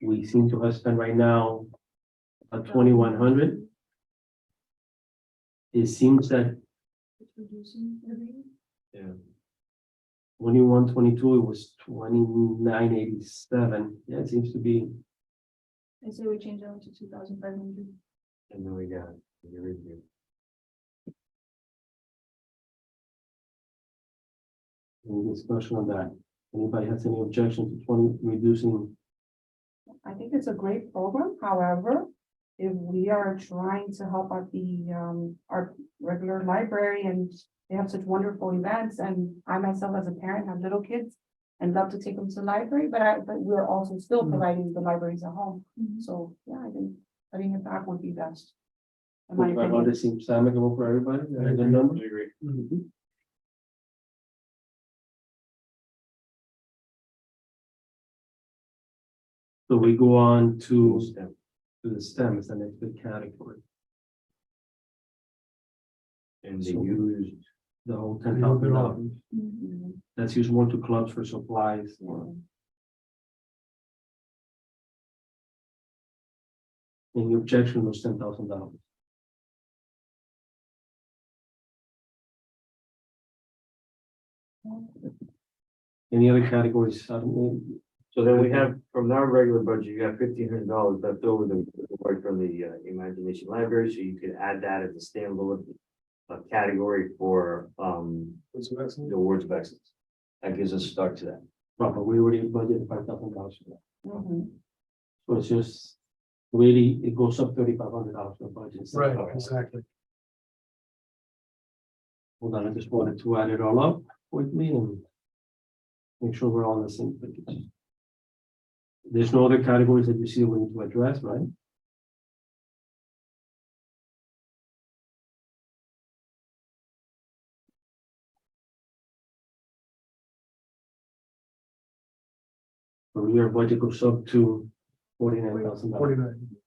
We seem to have spent right now 2,100. It seems that It's reducing every year. Yeah. 21, 22, it was 2987. Yeah, it seems to be. I say we change that to 2,500. And then we got. here is your- Any discussion on that? Anybody has any objection to 20, reducing? I think it's a great program, however, if we are trying to help out our regular library and they have such wonderful events, and I myself as a parent have little kids and love to take them to the library, but we're also still providing the libraries at home. So, yeah, I think cutting it back would be best. In my opinion. 2,500 seems amicable for everybody. That's a good agree. number. Mhm. So we go on to STEM. the STEM, it's the next big category, And they So- used, the whole $10,000. Mhm. That's used more to clubs for supplies. Yeah. Any objection, those $10,000? Any other categories? so then we have, from our regular budget, you have $1,500 left over the work from the Imagination Library, so you could add that as a standalone category for What's the next one? the awards of excellence. That gives us a start to that. But we already budgeted $5,000 for that. Mhm. So it's just really, it goes up $3,500 for the budget. Right, exactly. Hold on, I just wanted to add it all up with me and make sure we're all on the same page. There's no other categories that you see we need to address, right? So your budget goes up to $49,000. 49.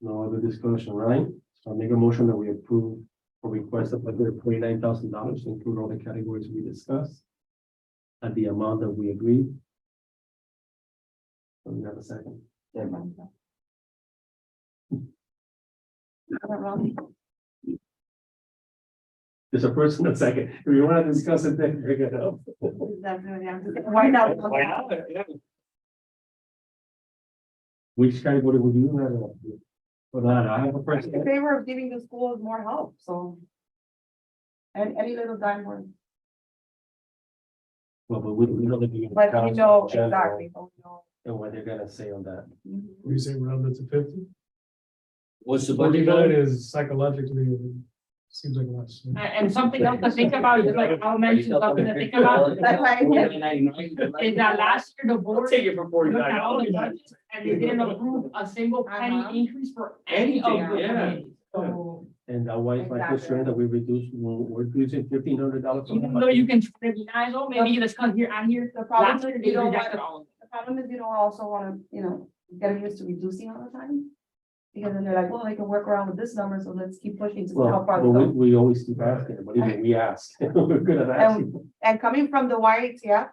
No other discussion, right? So I make a motion that we approve or request a budget of $49,000 to include all the categories we discussed at the amount that we agreed. So we have a second. There's a first and a second. If you want to discuss it, then bring it up. Why not? Why not? Yeah. Which category would you have? But I have a In question. favor of giving the schools more help, so. And any little dime worth, Well, but we know that you. but we know exactly, but we know. And what they're gonna say on that. You say round it to 50? What's the budget? 49 is psychologically, it seems like less. And something else to think about is like, I'll mention something to think about. That's why I said- Is that last year the board Take it for looked at all the 49. budgets and they didn't approve a single penny Uh-huh. increase for any of Anything, the yeah. committees. So And that why is my Exactly. concern that we reduce, we're reducing $1,500. even though you can try to be nice, oh, maybe let's come here and here. The problem Last year is they you don't rejected want, all of it. the problem is you don't also wanna, get used to reducing all the time. Because then they're like, well, I can work around with this number, so let's keep pushing to see how Well, far but we we, go. we always keep asking, but even we ask, we're good at asking. And coming from the YATF,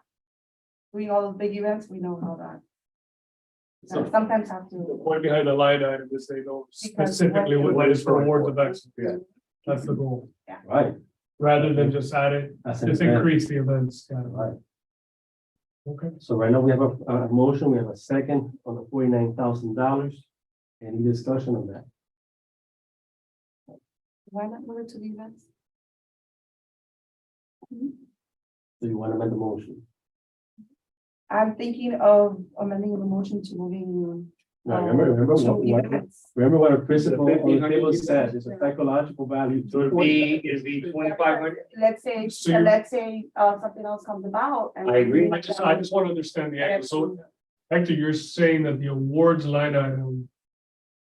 doing all those big events, we know how that. So- Sometimes have The to. point behind the line item is they know Because specifically what- what it is for awards of Yeah. excellence. That's the goal, Right. rather than just add it, That's an just event. increase the events. Right. Okay. So right now we have a motion, we have a second on the $49,000. Any discussion on that? Why not move it to the events? Do you want to amend the motion? I'm thinking of amending the motion to moving. Now, remember to what events. our principal on the table 1,500 said, there's a psychological value. So it'd be 2,500. Let's say, So you're- let's say, something else comes about. and I agree. I just want to understand the angle. So Hector, you're saying that the awards line item,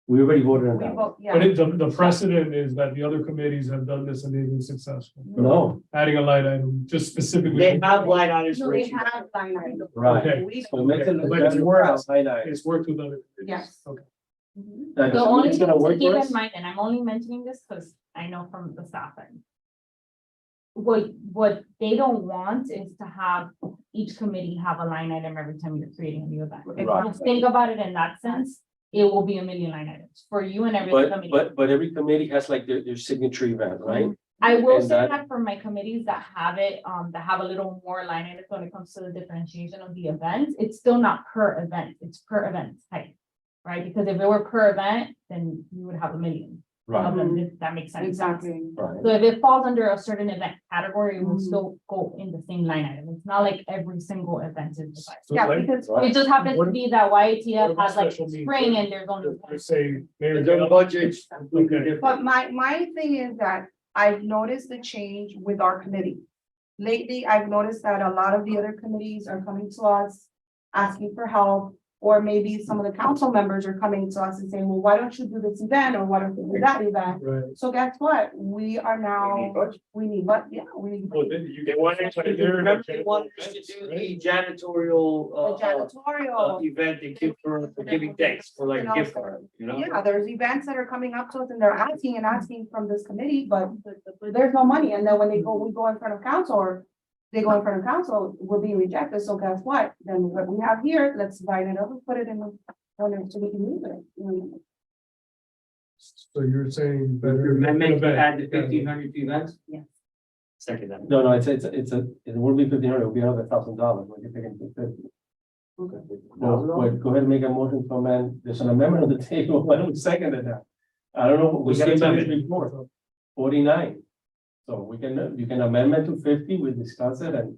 We already voted on We that. vote, but yeah. the precedent is that the other committees have done this and they've been successful. No, Adding a line item, just specifically. They have line items. No, for they each. have line items. right. Okay. We So don't. make it But it's worth- line item. It's worked with other. committees. Yes. Okay. Mhm. That The is- only it's thing gonna to work keep for in us? mind, and I'm only mentioning this because I know from the staff end. What they don't want is to have each committee have a line item every time you're creating a new event. If you Right. think about it in that sense, it will be a million line items for you and every committee. But every committee has like their signature event, right? I will and say that- that for my committees that have it, that have a little more line items when it comes to the differentiation of the events, it's still not per event, it's per event type. Right, because if it were per event, then you would have a million of them, if that makes sense. Exactly. Right. So if it falls under a certain event category, it will Mhm. still go in the same line item. It's not like every single event is divided. So Yeah, like- because. Right. It just happens What- to be that what YATF about has like special meetings? spring and there's only. Let's say, Mayor Their Dale- budgets completely Okay. different. But my thing is that I've noticed the change with our committee. Lately, I've noticed that a lot of the other committees are coming to us, asking for help. Or maybe some of the council members are coming to us and saying, well, why don't you do this event, or why don't you do that event? Right. So guess what? We are We now, need budget. we need, but, yeah, we need. Well, then you get They one. wanted to do the janitorial, The janitorial. event they give for giving thanks for like You know, gift so- card, you know? Yeah, there's events that are coming up to us and they're asking from this committee, but there's no money. And then when we go in front of council, or they go in front of council, we're being rejected. So guess what? Then what we have here, let's divide it up and put it in the, so we can move it. So you're saying. Your better amendment to event. add the 1,500 events? Yes. Second that. No, it won't be 1,500, it'll be another $1,000 when you take it to 50. Go ahead and make a motion to amend, there's an amendment on the table, why don't we second it now? I don't know, we What's got the to this amendment? before, 49. So you can amendment to 50, we discuss it and.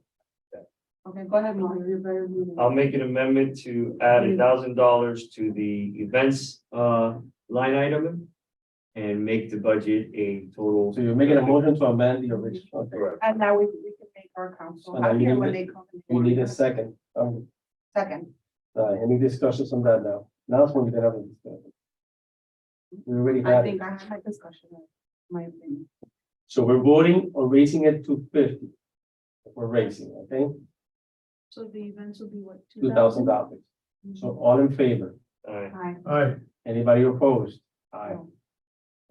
Okay, go ahead, Mario, you're very. I'll make an amendment to add $1,000 to the events, line item. And make the budget a total. So you're making a motion to amend the original, okay. Correct. And now we can make our council So now you happier need when a- they come. You need a second, Second. any discussions on that now? Now's when you can have a discussion. We already I had it, think I had discussion, my opinion. so we're voting on raising it to 50. We're raising, okay, So the events will be what? $2,000. So all in favor? All right. Hi. All right, Anybody opposed? Aye. No.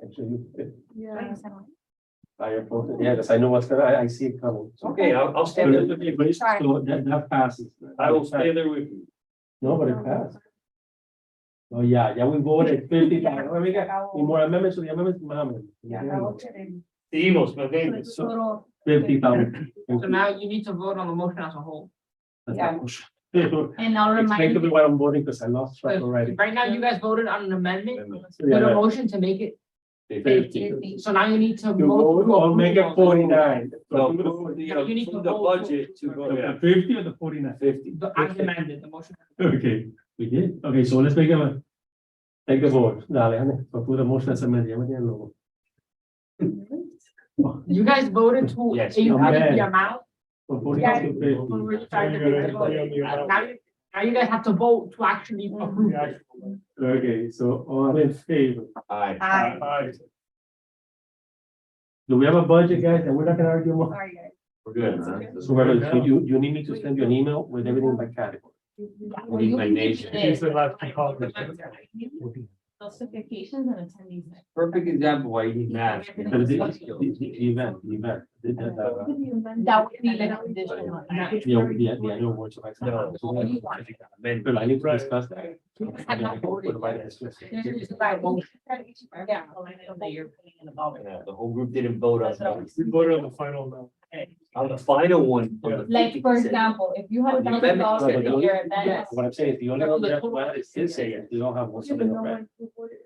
Actually, Yeah. I opposed it, yeah, because I know what's gonna, I see it coming. So- Okay, I'll So stay there with you. that passes. I will stay there with you. No, but it passed. Oh, yeah, we voted 50,000. Let me get more amendments to the amendments, Mohammed. Seguimos, okay. Total. 50,000. So now you need to vote on the motion as a whole. And I'll Explain remind to me you, why I'm voting, because I lost track But already. right now, you guys voted on an amendment, with Yeah, a motion to make it 50. so now you need to You vote. vote, I'll make it 49. No, So, approve You need to the vote. budget to go, the 50 or the 49? 50. As amended, the motion. Okay, we did. Okay, so let's make a, take the vote. Dale, Ane, approve the motion as amended. Ya me tienen loco. You guys voted to Yes. increase Amend. the amount. From 49 Yeah. to 50. We were trying to do it. Now you guys have to vote to actually approve it. Okay, so all in favor? Aye. Aye. Do we have a budget, guys? And we're not gonna argue more. Sorry, guys. We're good, huh? So Rebel, so you need me to send you an email with everything by category. well, you can do Nation. this, the last like, call. Justifications and attendees. Perfect example why you need math. But the event, That would be like additional. the annual words of excellence. No. Amend. But I need to discuss that. Yeah. That you're putting in the ballot. Yeah, the whole group didn't vote on That's what I that. was- We voted on the final amount. On the final one. on the Like, for 50%. example, if you had On the $1,000 amendment, for but the the only- year event. What I'm saying is the only one we have to add is this, they don't have one. Yeah, but no one voted.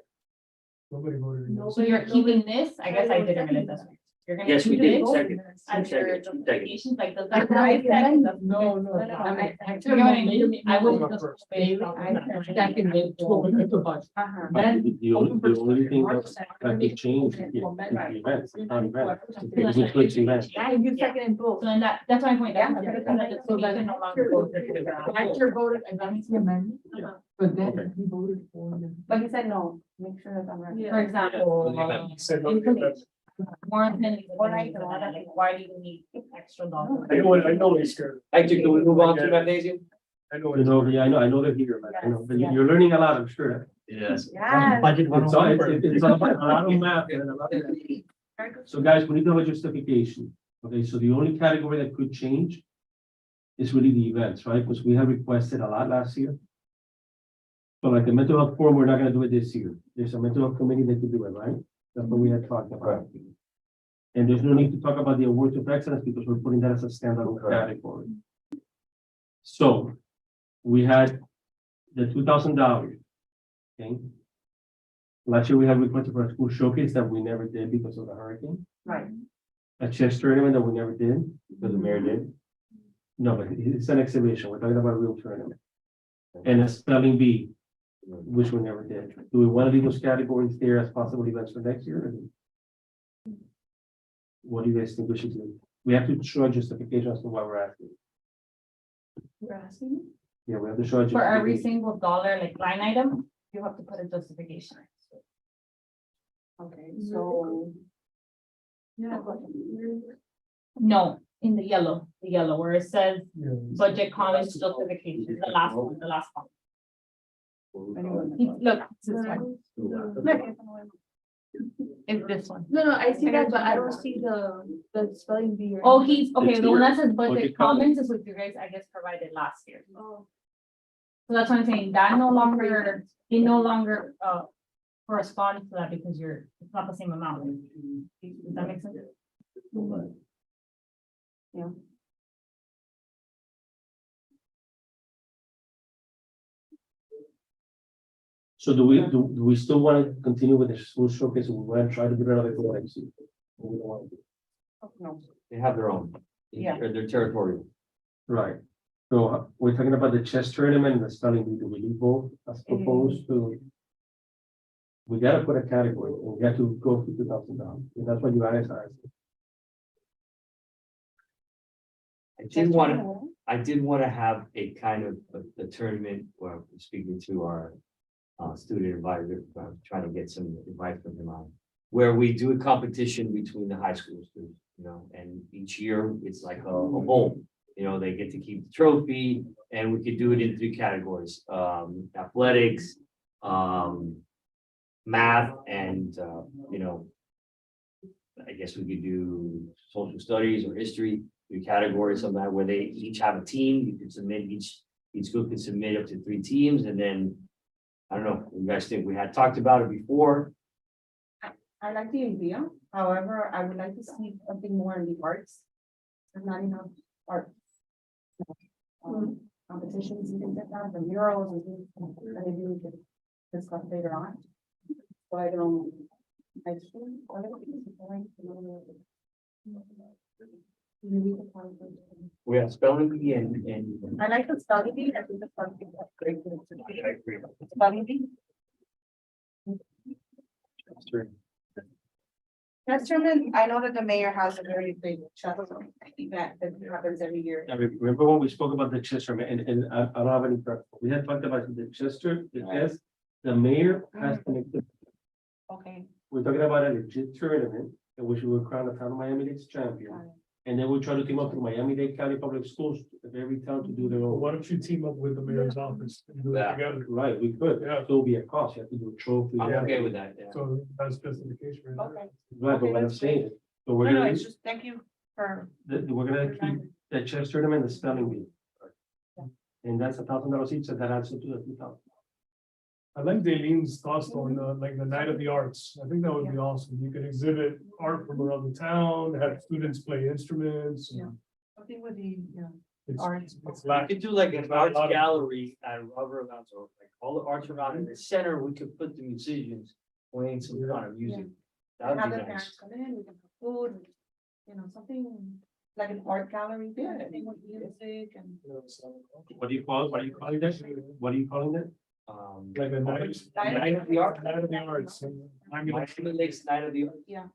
Nobody voted. So you're keeping this, I guess I didn't realize that. You're gonna Yes, we keep did. this Second. as your Second. justifications, like, does that? No, no. You know what I mean? I would just. Seconded to approve the budget. Then. The only thing that could change is the events, the town event. Which event? Yeah, you seconded both. So then that's my point. That's- Yeah. So that is no longer voted. Actor voted against the amendment, Uh-huh. but Okay. then he voted for the. But he said no, make sure that I'm right. Yeah. For example, Said no, information. that's- More than, like, why do you need extra dollars? I know he's scared. Hector, can we move on to magnesium? I know. You know, yeah, I know they're here, but I know, but you're learning a lot, I'm sure. Yes. Yeah. It's all about a lot of math and a lot of. So guys, we need to have a justification. Okay, so the only category that could change is really the events, right? Because we have requested a lot last year. So like the mental health forum, we're not gonna do it this year. There's a mental health committee that could do it, right? That's what we had talked about. And there's no need to talk about the awards of excellence because we're putting that as a standalone Correct. category. So we had the $2,000. Okay. Last year we had requested for a school showcase that we never did because of the hurricane. Right. A chess tournament that we never did. Because the mayor did. No, but it's an exhibition. We're talking about a real tournament. And a spelling bee, which we never did. Do we want to leave those categories there as possible events for next year? What do you guys think we should do? We have to show a justification as to why we're asking. You're asking? Yeah, we have to show. a For every justification. single dollar, like line item, you have to put a justification. Okay, so. Yeah. No, in the yellow, where it says Yeah. budget comments justification, the last one. Look, it's this one. It's this one. No, I see that, but I don't see the spelling bee. or Oh, anything. he's, okay, It's the one here. that says budget Budget comments is what you guys, I guess, provided last year. Oh. So that's what I'm saying, that no longer, it no longer, corresponds to that because it's not the same amount. Does that make sense? Yeah. So do we still want to continue with the school showcase? We want to try to do another goal next year? Or we don't want to? No. They have their own. Yeah. Or their territorial. Right. So we're talking about the chess tournament and the spelling bee. Do we leave both as proposed to? We gotta put a category, and we have to go for $2,000. And that's what you guys are. I did want to have a kind of a tournament where I'm speaking to our student advisor, trying to get some advice from him on. Where we do a competition between the high school students, you know, and each year it's like a bowl. You know, they get to keep the trophy and we could do it in 3 categories, athletics, math and, you know, I guess we could do social studies or history, 3 categories of that where they each have a team. You can submit each each school can submit up to 3 teams, and then, I don't know, you guys think we had talked about it before? I like the idea, however, I would like to see something more in the arts. There's not enough art. Competitions and things like that, the murals and things that maybe we could discuss later on. But, high school, whatever it is, We have spelling bee and. I like the spelling bee, I think the spelling bee is great. I agree. Spelling bee. Chess tournament, I know that the mayor has a very big chess event that happens every year. I remember when we spoke about the chess tournament, and I don't have any, we had talked about the chess, the mayor has to make the, Okay. we're talking about a legit tournament, in which we will crown the town of Miami-Dade's champion. And then we try to team up with Miami-Dade County Public Schools, of every town to do their Well, own. why don't you team up with the mayor's office and do it Yeah. together? Right, we could, Yeah. so it'll be a cost, you have to do a trophy. I'm Yeah. okay with that, yeah. So that's justification. right there. Okay. Right, but what I'm saying, is, so we're No, no, gonna, it's just, thank you for. we're gonna keep the chess tournament, the spelling bee. And that's $1,000 each, so that adds up to the 2,000. I like Dalene's thoughts on like the night of the arts. I think that would be awesome. You could exhibit art from around the town, have students play instruments. Yeah. Something with the, It's- arts. It's We like, could do like an It's not a arts lot of- gallery at Rubber Lounge, or like all the arts around in the center, we could put the musicians playing some kind of music. That Have would the be parents nice. come in, we can have food, something like an art gallery, there, with music and. What do you call it? What are you calling that? What are you calling it? like a night. Night of the Arts. Night of the arts. I'm gonna, Miami Lakes Night of the Arts. Yeah.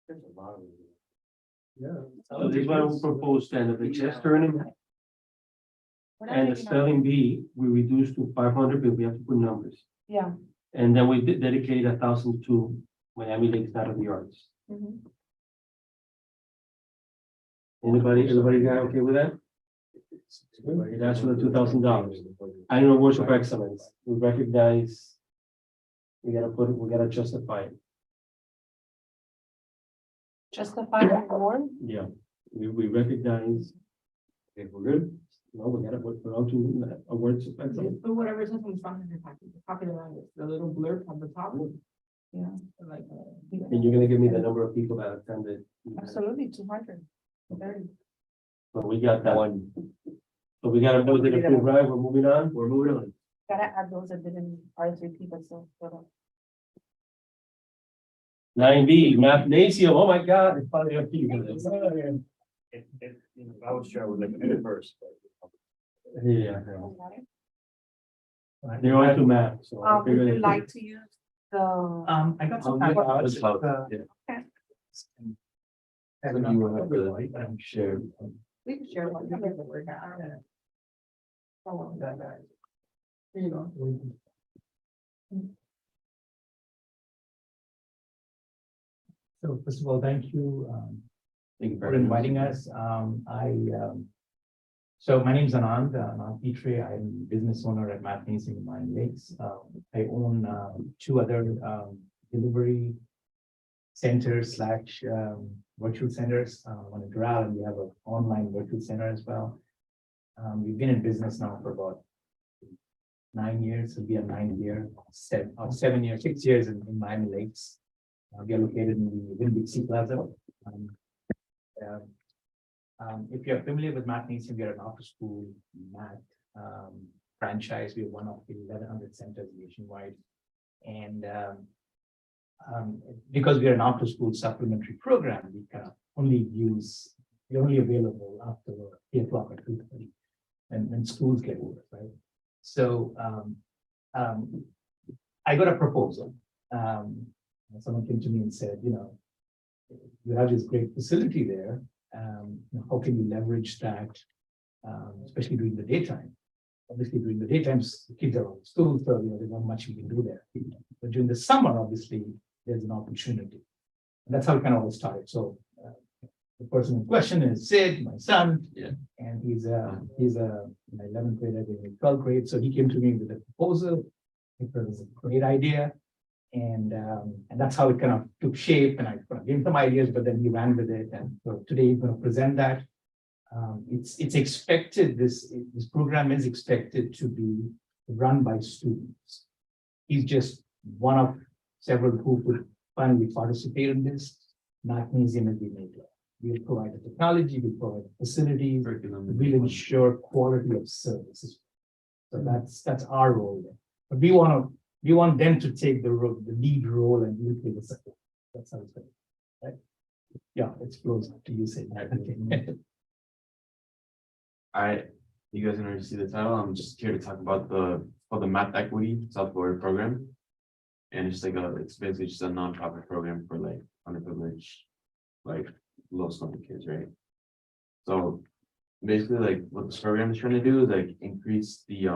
There's a lot of. yeah. So this is what we propose then, of the chess tournament We're not and the making up- spelling bee, we reduce to 500, but we have to put numbers. Yeah. And then we dedicate 1,000 to Miami Lakes Night of the Arts. Mhm. Everybody got okay with that? That's for the $2,000. Annual Awards of Excellence, we recognize. We gotta justify it. Justify the award. Yeah, we recognize, If we're good. no, we gotta put on to awards of excellence. But whatever is in the sponsor package, copy the language, the little blurb on the top. Yeah. Like, And you're gonna give me the number of people that attended. Absolutely, 200. Very. But we got that. One, So we got a vote that approved, right? We're moving on. we're moving on. Gotta add those that didn't RSVP, but so. 9B, Mathnasium, oh my God, it's finally up to you. I was sure I would like to do it first. Yeah. They're on to math, so. I Would figured you it- like to use the? I got some. I'll time. make- Share. We can share one. here you go. So first of all, thank you Thank you for very much. inviting us. So my name is Anand Pitre. I'm business owner at Mathnasium in Mine Lakes. I own two other delivery centers slash virtual centers, one in Doral, and we have an online virtual center as well. We've been in business now for about 9 years. It'll be a 9th year, 7 years, 6 years in Miami Lakes. We are located in the Winbig Sea Plaza. If you're familiar with Mathnasium, we are an after-school math franchise. We are one of the 1,100 centers nationwide. And because we are an after-school supplementary program, we kind of we're only available after 8 o'clock or 2:30, and when schools get over, right? So I got a proposal. Someone came to me and said, you have this great facility there. How can you leverage that, especially during the daytime? Obviously, during the daytimes, the kids are on school, so there's not much you can do there. But during the summer, obviously, there's an opportunity. And that's how it kind of all started. So the person in question is Sid, my son, and he's in 11th grade, I think in 12th grade. So he came to me with a proposal. I thought it was a great idea. And that's how it kind of took shape, and I gave him some ideas, but then he ran with it. And so today he's going to present that. It's expected, this program is expected to be run by students. He's just one of several who could finally participate in this. Magnesium and enabler. We'll provide the technology, we'll provide the facilities, we'll ensure quality of services. So that's our role there. But we want them to take the lead role and we'll play the second. That's how it's going, right? Yeah, it's close to you saying that. You guys can already see the title. I'm just here to talk about the Math Equity South Florida program. And it's like it's basically just a nonprofit program for like underprivileged, like low scoring kids, right? So basically like what this program is trying to do is like increase the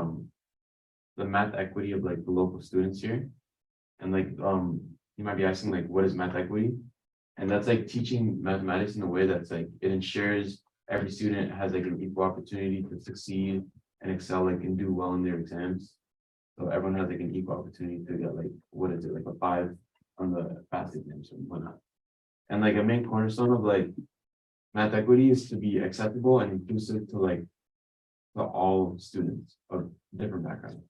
math equity of like the local students here. And like you might be asking like what is math equity? And that's like teaching mathematics in a way that's like it ensures every student has like an equal opportunity to succeed and excel like and do well in their exams. So everyone has like an equal opportunity to get like, what is it, like a 5 on the FAST exams and whatnot. And like a main cornerstone of like math equity is to be acceptable and inclusive to like to all students of different backgrounds.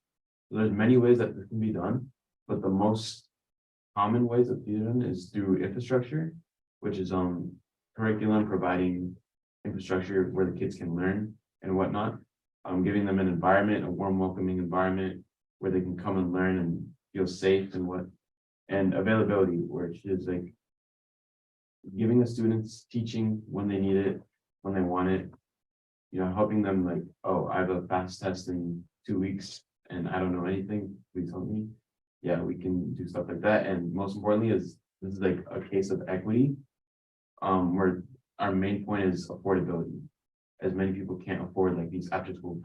So there's many ways that this can be done, but the most common ways that be done is through infrastructure, which is curriculum providing infrastructure where the kids can learn and whatnot. Giving them an environment, a warm, welcoming environment where they can come and learn and feel safe and availability, which is like giving the students teaching when they need it, when they want it, you know, helping them like, oh, I have a fast test in 2 weeks and I don't know anything, please help me. Yeah, we can do stuff like that. And most importantly is this is like a case of equity, where our main point is affordability, as many people can't afford like these after school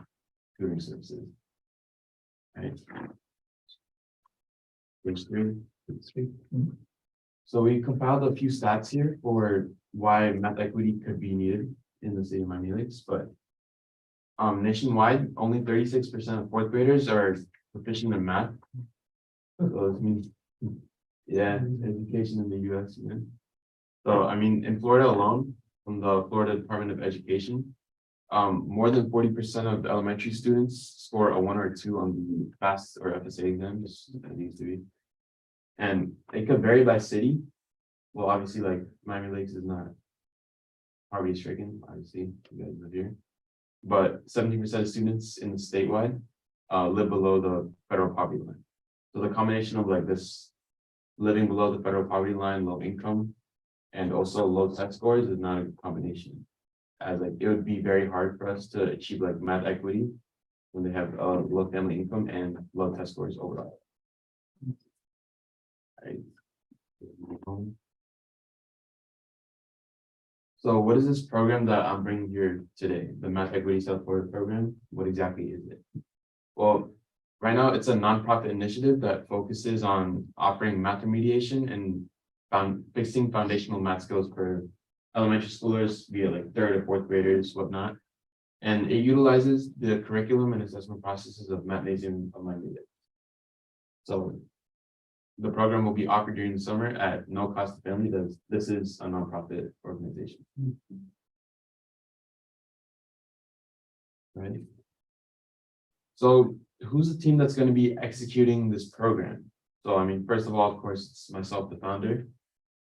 tutoring services. Right. Page 3. So we compiled a few stats here for why math equity could be needed in the city of Miami Lakes, but nationwide, only 36% of 4th graders are proficient in math. So it means, yeah, education in the US, yeah. So I mean, in Florida alone, from the Florida Department of Education, more than 40% of elementary students score a 1 or 2 on the FAST or FSA exams, as it used to be. And it could vary by city. Well, obviously, like Miami Lakes is not poverty stricken, obviously, you guys live here. But 70% of students in the statewide live below the federal poverty line. So the combination of like this living below the federal poverty line, low income, and also low test scores is not a combination. As like it would be very hard for us to achieve like math equity when they have low family income and low test scores overall. Right. So what is this program that I'm bringing here today? The Math Equity South Florida program. What exactly is it? Well, right now it's a nonprofit initiative that focuses on offering math remediation and fixing foundational math skills for elementary schoolers, be it like 3rd or 4th graders, whatnot. And it utilizes the curriculum and assessment processes of Magnesium Online Data. So the program will be offered during the summer at no cost to family. This is a nonprofit organization. Right. So who's the team that's going to be executing this program? So I mean, first of all, of course, it's myself, the founder.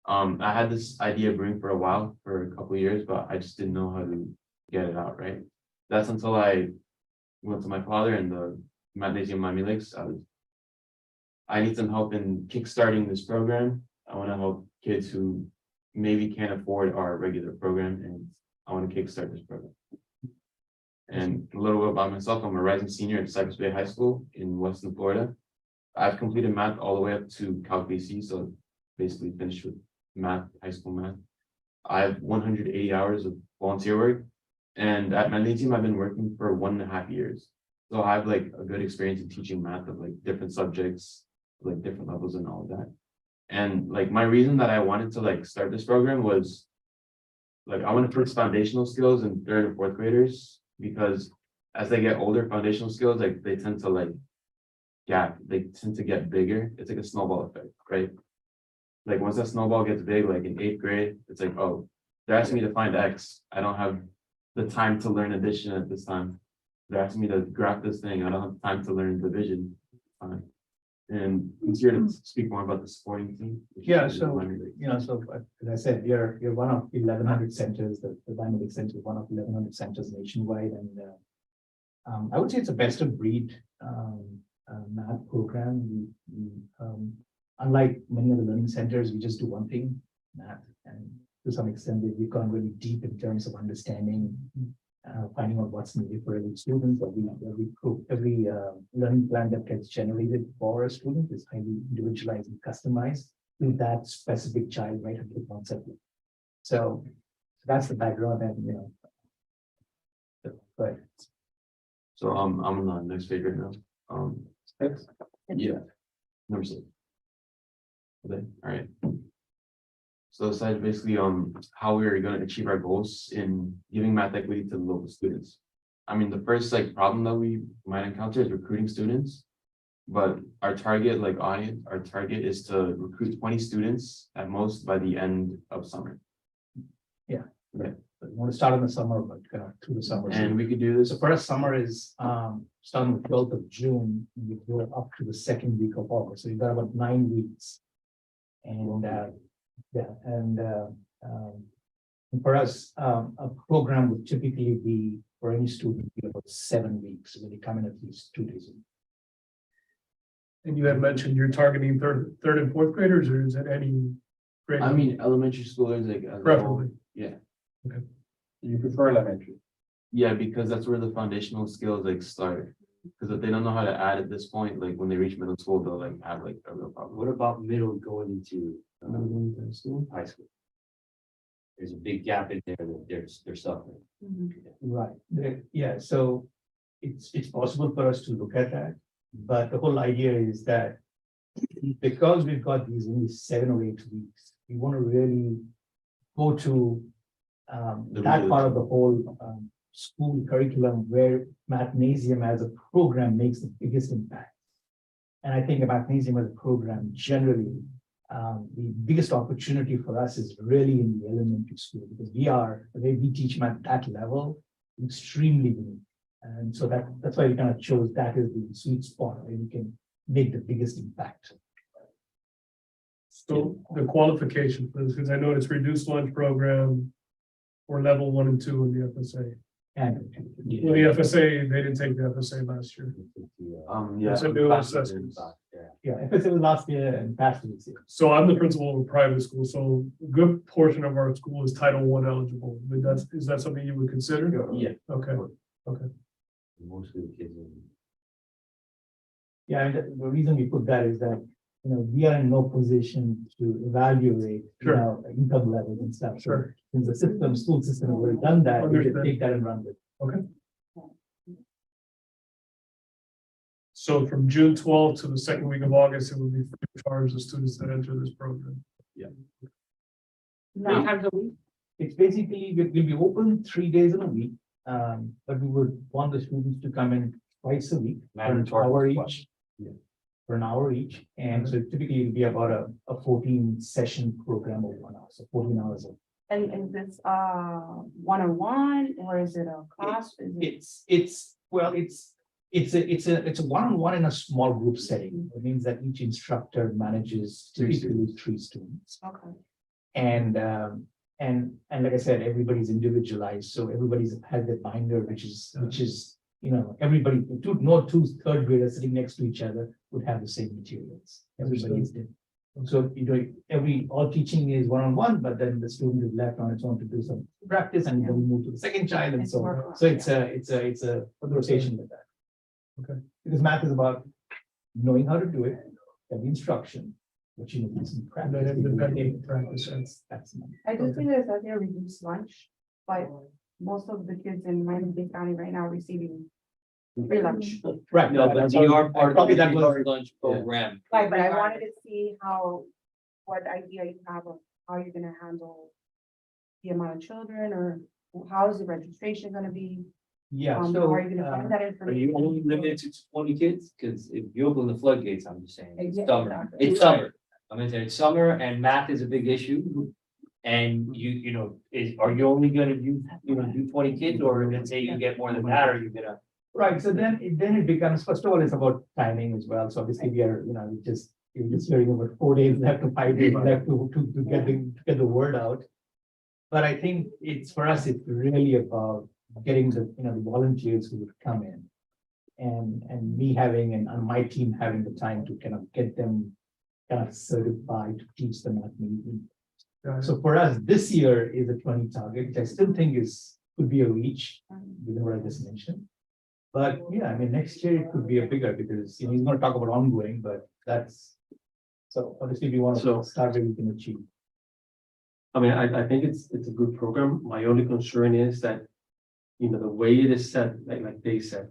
I had this idea brewing for a while, for a couple of years, but I just didn't know how to get it out, right? That's until I went to my father and the Magnesium Miami Lakes. I need some help in kickstarting this program. I want to help kids who maybe can't afford our regular program, and I want to kickstart this program. And a little bit about myself, I'm a rising senior at Cypress Bay High School in Western Florida. I've completed math all the way up to Calc BC, so basically finished with math, high school math. I have 180 hours of volunteer work, and at Magnesium I've been working for 1.5 years. So I have like a good experience in teaching math of like different subjects, like different levels and all of that. And like my reason that I wanted to like start this program was like I want to fix foundational skills in 3rd and 4th graders, because as they get older, foundational skills like they tend to get bigger. It's like a snowball effect, right? Like once that snowball gets big, like in 8th grade, it's like, oh, they're asking me to find X. I don't have the time to learn addition at this time. They're asking me to graph this thing. I don't have time to learn division. And he's here to speak more about the sporting team. Yeah, so, as I said, you're one of 1,100 centers, the Dynamic Center is one of 1,100 centers nationwide, and I would say it's a best of breed math program. Unlike many other learning centers, we just do one thing, math, and to some extent, we've gone really deep in terms of understanding, finding out what's needed for every student. Every learning plan that gets generated for a student is highly individualized and customized to that specific child right at the concept. So that's the background, and but So I'm on the next page right now. Six. Yeah. Number 6. Okay, all right. So this is basically how we are going to achieve our goals in giving math equity to the local students. I mean, the first problem that we might encounter is recruiting students. But our target audience, our target is to recruit 20 students at most by the end of summer. we want to start in the summer, but kind of through the summer. And we could do this. So first summer is starting the 12th of June, and we go up to the second week of August. So you've got about 9 weeks. And for us, a program would typically be for any student be about 7 weeks, when they come in at least 2 days a week. And you had mentioned you're targeting third and fourth graders, or is it any grade? I mean, elementary schoolers as a whole. Preferably. Yeah. You prefer elementary? Yeah, because that's where the foundational skills start. Because if they don't know how to add at this point, when they reach middle school, they'll have a real problem. What about middle going into high school? There's a big gap in there that they're suffering. Right, yeah, so it's possible for us to look at that, but the whole idea is that because we've got these only 7 or 8 weeks, we want to really go to that part of the whole school curriculum where Mathnasium as a program makes the biggest impact. And I think a Mathnasium as a program generally, the biggest opportunity for us is really in the elementary school, because the way we teach math at that level, extremely unique. And so that's why we kind of chose that as the sweet spot where we can make the biggest impact. So the qualification for this, because I know it's reduced lunch program for level 1 and 2 in the FSA. And Well, the FSA, they didn't take the FSA last year. Yeah. It's a new assessment. yeah, if it's last year and past this year. So I'm the principal of a private school, so a good portion of our school is Title I eligible. But is that something you would consider? Yeah. Okay, Most of the kids. Yeah, and the reason we put that is that, we are in no position to evaluate, Sure. income levels and stuff. So Sure. since the school system has already done that, we should Understood. take that and run with it. so from June 12th to the second week of August, it would be free of charge the students that enter this program. 3 times a week. It's basically, we'll be open 3 days in a week, but we would want the students to come in twice a week, for an Mandatory hour twice. each. For an hour each, and so typically it'll be about a 14 session program of 1 hour, so 14 hours. And is this one-on-one, or is it a class? Is it- It's a one-on-one in a small group setting. It means that each instructor manages typically 3 students. Okay. And like I said, everybody's individualized, so everybody's had their binder, which is, everybody, no 2 third graders sitting next to each other would have the same materials. Everybody's different. So, all teaching is one-on-one, but then the student is left on its own to do some practice, and then we move to the second child and so on. So it's a rotation with that. Okay. Because math is about knowing how to do it, and the instruction, but you need some And then practice. independent practice. That's I do think there's a reduced lunch, but most of the kids in Miami-Dade County right now are receiving free lunch. right. No, but we are part of Probably the that was- lunch program. Right, but I wanted to see what idea you have of how you're gonna handle the amount of children, or how is the registration gonna be? Yeah, How so, are you gonna find that Are information? you only limited to 20 kids? Because if you open the floodgates, I'm just saying, it's Yeah, summer. exactly. It's summer. I'm gonna say it's summer and math is a big issue. And you know, are you only gonna do 20 kids, or let's say you get more than that, or you're gonna? Right, so then it becomes, first of all, it's about timing as well, so obviously we are, you're just hearing about 4 days left to 5 days left to get the word out. But I think for us, it's really about getting the volunteers who would come in. And me having, and my team having the time to kind of get them kind of certified to teach them at meeting. So for us, this year is a 20 target, which I still think could be a reach, given what I just mentioned. But yeah, I mean, next year it could be a bigger, because he's going to talk about ongoing, but so obviously we want to start where we can achieve. I mean, I think it's a good program. My only concern is that, the way it is set, like they said.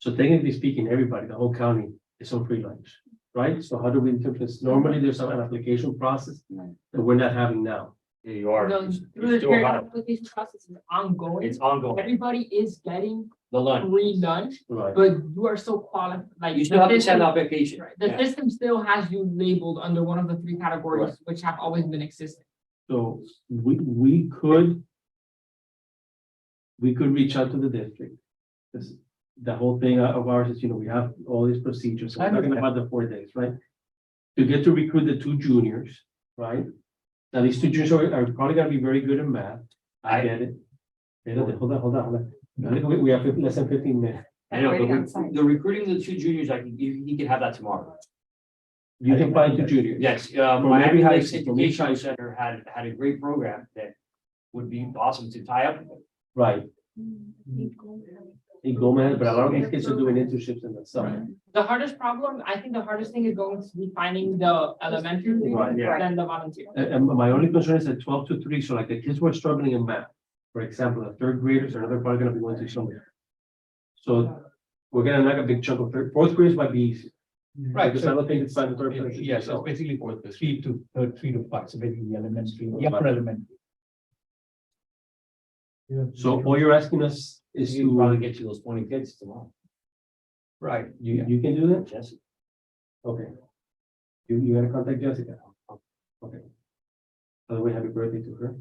So technically speaking, everybody, the whole county is on free lunch, right? So how do we interpret this? Normally, there's an application process that we're not having now. You are. No, you through the still period got it. of this process is ongoing. It's ongoing. Everybody is getting The lunch. free lunch, Right. but you are still qualified, like. You still have to system- send out vacation. Right, the Yeah. system still has you labeled under one of the 3 categories, which have always been existing. So we could reach out to the district. The whole thing of ours is, we have all these procedures, so we're talking about the 4 days, right? To get to recruit the 2 juniors, right? Now, these 2 juniors are probably gonna be very good in math. I get it. Hold on. We have less than 15 minutes. I know, but the recruiting of the 2 juniors, you can have that tomorrow. You can find 2 juniors. Yes, maybe Miami high Lakes school, maybe Educational high Center had a great program that would be awesome to tie up with. Right. In Gomez, but a lot of these kids are doing internships in the summer. The hardest problem, I think the hardest thing is going to be finding the elementary Right, yeah. than the volunteer. And my only concern is that 12 to 3, so like the kids who are struggling in math, for example, the 3rd graders are never probably gonna be going to summer. So we're gonna knock a big chunk of 4th graders might be easy. Right, Because I don't think it's time to third. Yes, so basically 3 to 5, so basically elementary, the upper elementary. So all you're asking us is You can probably to, get you those 20 kids tomorrow. Right, you can do that? Jesse. Okay. You gotta contact Jessica. Okay. By the way, happy birthday to her.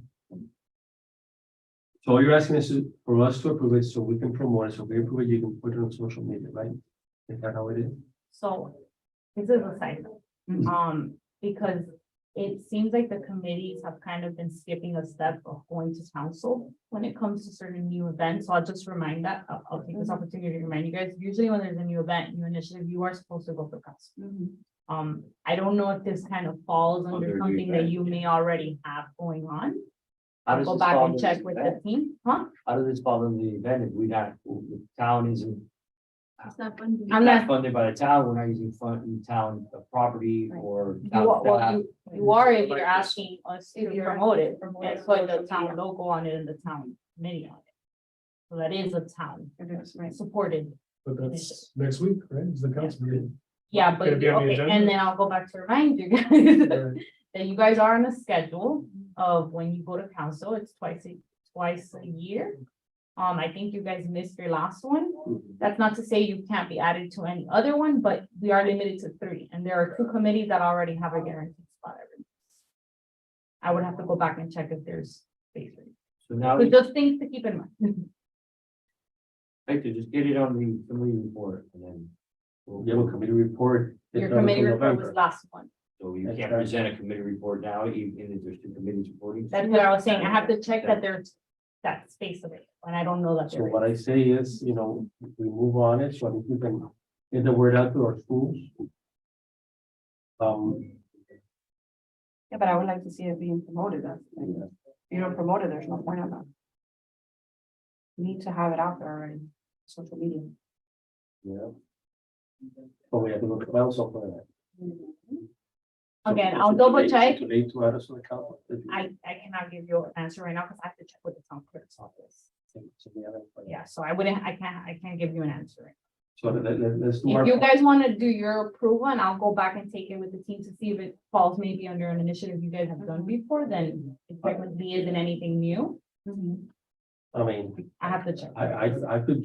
So all you're asking is for us to approve it, so we can promote it, so we approve it, you can put it on social media, right? Is that how it is? So this is a side note, because it seems like the committees have kind of been skipping a step of going to council when it comes to certain new events. So I'll just remind that, I'll take this opportunity to remind you guys, usually when there's a new event, new initiative, you are supposed to go for council. I don't know if this kind of falls Under under the something that event. you may already have going on. How I'll does go this back fall and into check the with the event? team, huh? How does this fall in the event if the town isn't It's not fun. I'm not, funded by the town, we're not using town property or you town are, staff? well, you are if you're asking us If to you're promote it, promote and it put on the social town media. logo on it and the town committee on it. So that is a town supported. But that's next week, right? Is the council meeting? Yeah, but, Gonna be on the okay, agenda? and then I'll go back to remind you guys Right. that you guys are on a schedule of when you go to council, it's twice a year. I think you guys missed your last one. That's not to say you can't be added to any other one, but we are limited to 3, and there are 2 committees that already have a guaranteed spot. I would have to go back and check if there's space. So now, But just things to keep in mind. Victor, just get it on the committee report and then. You have a committee report. Your It's done committee until report was November. last one. So you That's can't right. present a committee report now, even if there's 2 committees reporting. That's what I was saying. I have to check that there's that space available, and I don't know that So there what is. I say is, we move on it, so I think we can get the word out to our schools. Yeah, but I would like to see it being promoted. If you don't promote it, there's no point in that. You need to have it out there already, social media. Yeah. But we have to go to council for that. Again, So- I'll so double today- check. Today to add us to the council. I cannot give you an answer right now because I have to check with the town clerk's office. So we have it. Yeah, so I can't give you an answer. right So let's do now. our. If you guys want to do your approval, and I'll go back and take it with the team to see if it falls maybe under an initiative you guys have done before, then it technically isn't anything new. I mean, I have to check. I could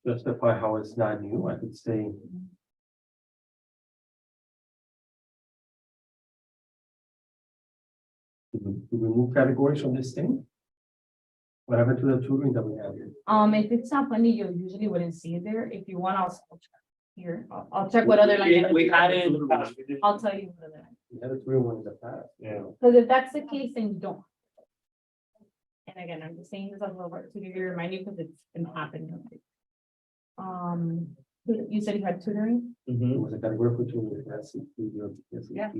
justify how it's not new. I could say. we remove categories from this thing? What happened to the tutoring that we have here? If it's not funny, you usually wouldn't see it there. If you want, I'll check here. I'll check what other line. We had it in the past. We did- I'll tell you what other line. We had a tutoring one in the past. Yeah. Because if that's the case, then you don't. And again, I'm just saying this as a little bit to give you a reminder because it's been happening. You said you had tutoring? It was a category for tutoring. Yeah.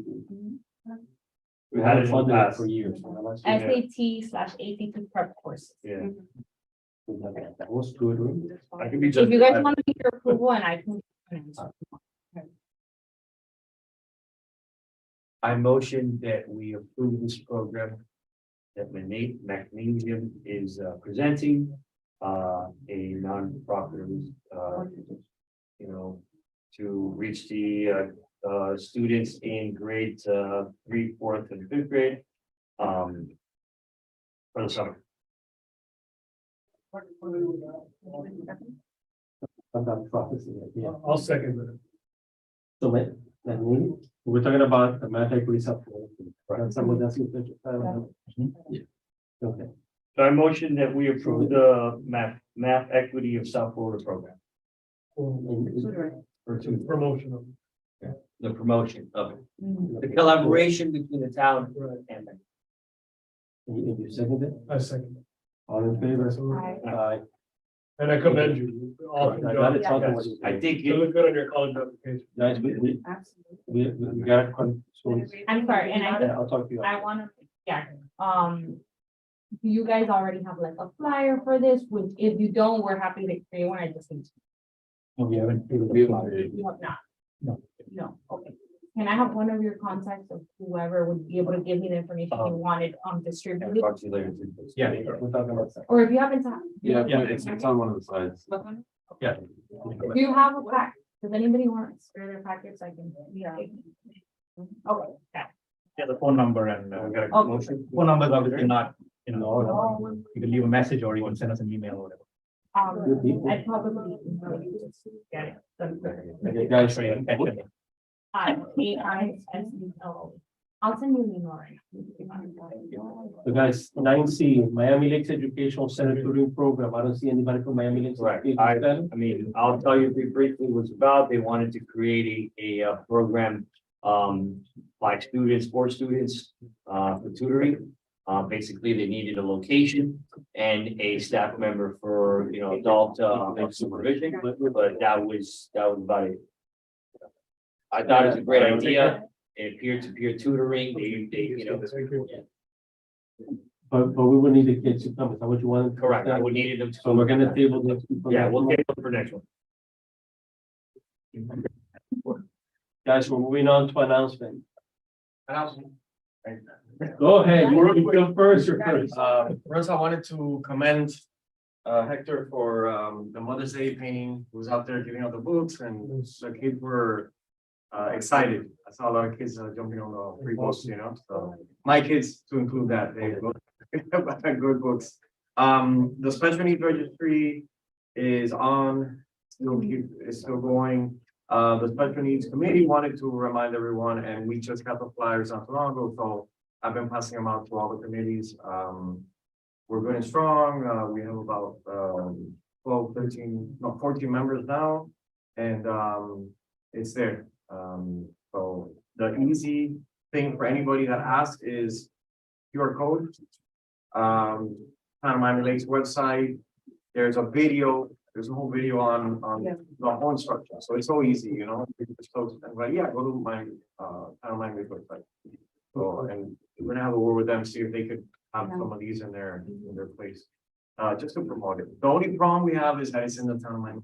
We had it funded it for years. SAT/ACT prep courses. Yeah. That was tutoring. I can be If you guys want to make your approval and I can. I motion that we approve this program. That Magnesium is presenting, a non-profit, you know. To reach the students in grades 3, 4th, and 5th grade. For the summer. About prophecy, yeah. I'll second that. So, we're talking about the math equity support. Right. Someone that's. Yeah. Okay. So I motion that we approve the math equity of South Florida program. For two. Promotion of. The promotion of it, the collaboration between the town Right. and them. If you second it, I second. all in favor? Aye. Aye. And I commend you. Awesome I job. gotta tell them what you I did. think You it, look good on your college application. Guys, we Absolutely. got so I'm sorry, and I, I'll talk to you. I wanna, yeah, do you guys already have like a flyer for this? Which if you don't, we're happy to create one. I just need to. We haven't. You have not? No. No, okay. Can I have one of your contacts of whoever would be able to give me the information you wanted I'll distributed? talk to you later. Yeah. We're talking about that. Or if you happen to. Yeah, it's on one of the slides. Yeah. Do you have a pack? Does anybody want to spare their packets? I can. Yeah. Okay, Yeah, the phone number and, We got a Okay. motion. phone number is obviously not, you No, know, no. you can leave a message or you can send us an email or whatever. Good people. I probably. Get it. Okay, guys, Sorry, I didn't catch it. AISEO. I'll send you an email right now. so guys, 9C, Miami Lakes Educational Center Tutoring Program. I don't see anybody from Miami Lakes. Right, Educational Center. I mean, I'll tell you briefly what it's about. They wanted to create a program, by students, for students, for tutoring. Basically, they needed a location and a staff member for, you know, adult, supervision, but that was about it. I thought it was a great idea, and peer-to-peer tutoring, they, you know, But we would need the kids to come. Is that what you wanted? correct, I would needed them to. So we're gonna table this. Yeah, we'll get them for next one. Guys, we're moving on to announcement. Go ahead, you go first, you're first. First, I wanted to commend Hector for the Mother's Day painting, who was out there giving out the books, and the kids were excited. I saw a lot of kids jumping on the free books, you know, so my kids to include that, they good books. The special needs registry is on, is still going. The special needs committee wanted to remind everyone, and we just got the flyers not too long ago, so I've been passing them out to all the committees. We're good and strong. We have about 12, 13, no, 14 members now, and it's there. So the easy thing for anybody that asks is QR code. Town of Miami Lakes website. There's a video. There's a whole video on the whole instruction. So it's so easy, you know. You just post and like, yeah, go to my Town of Miami Lakes website. So, and we're gonna have a word with them, see if they could have some of these in their place. Just to promote it. The only problem we have is that it's in the Town of Miami,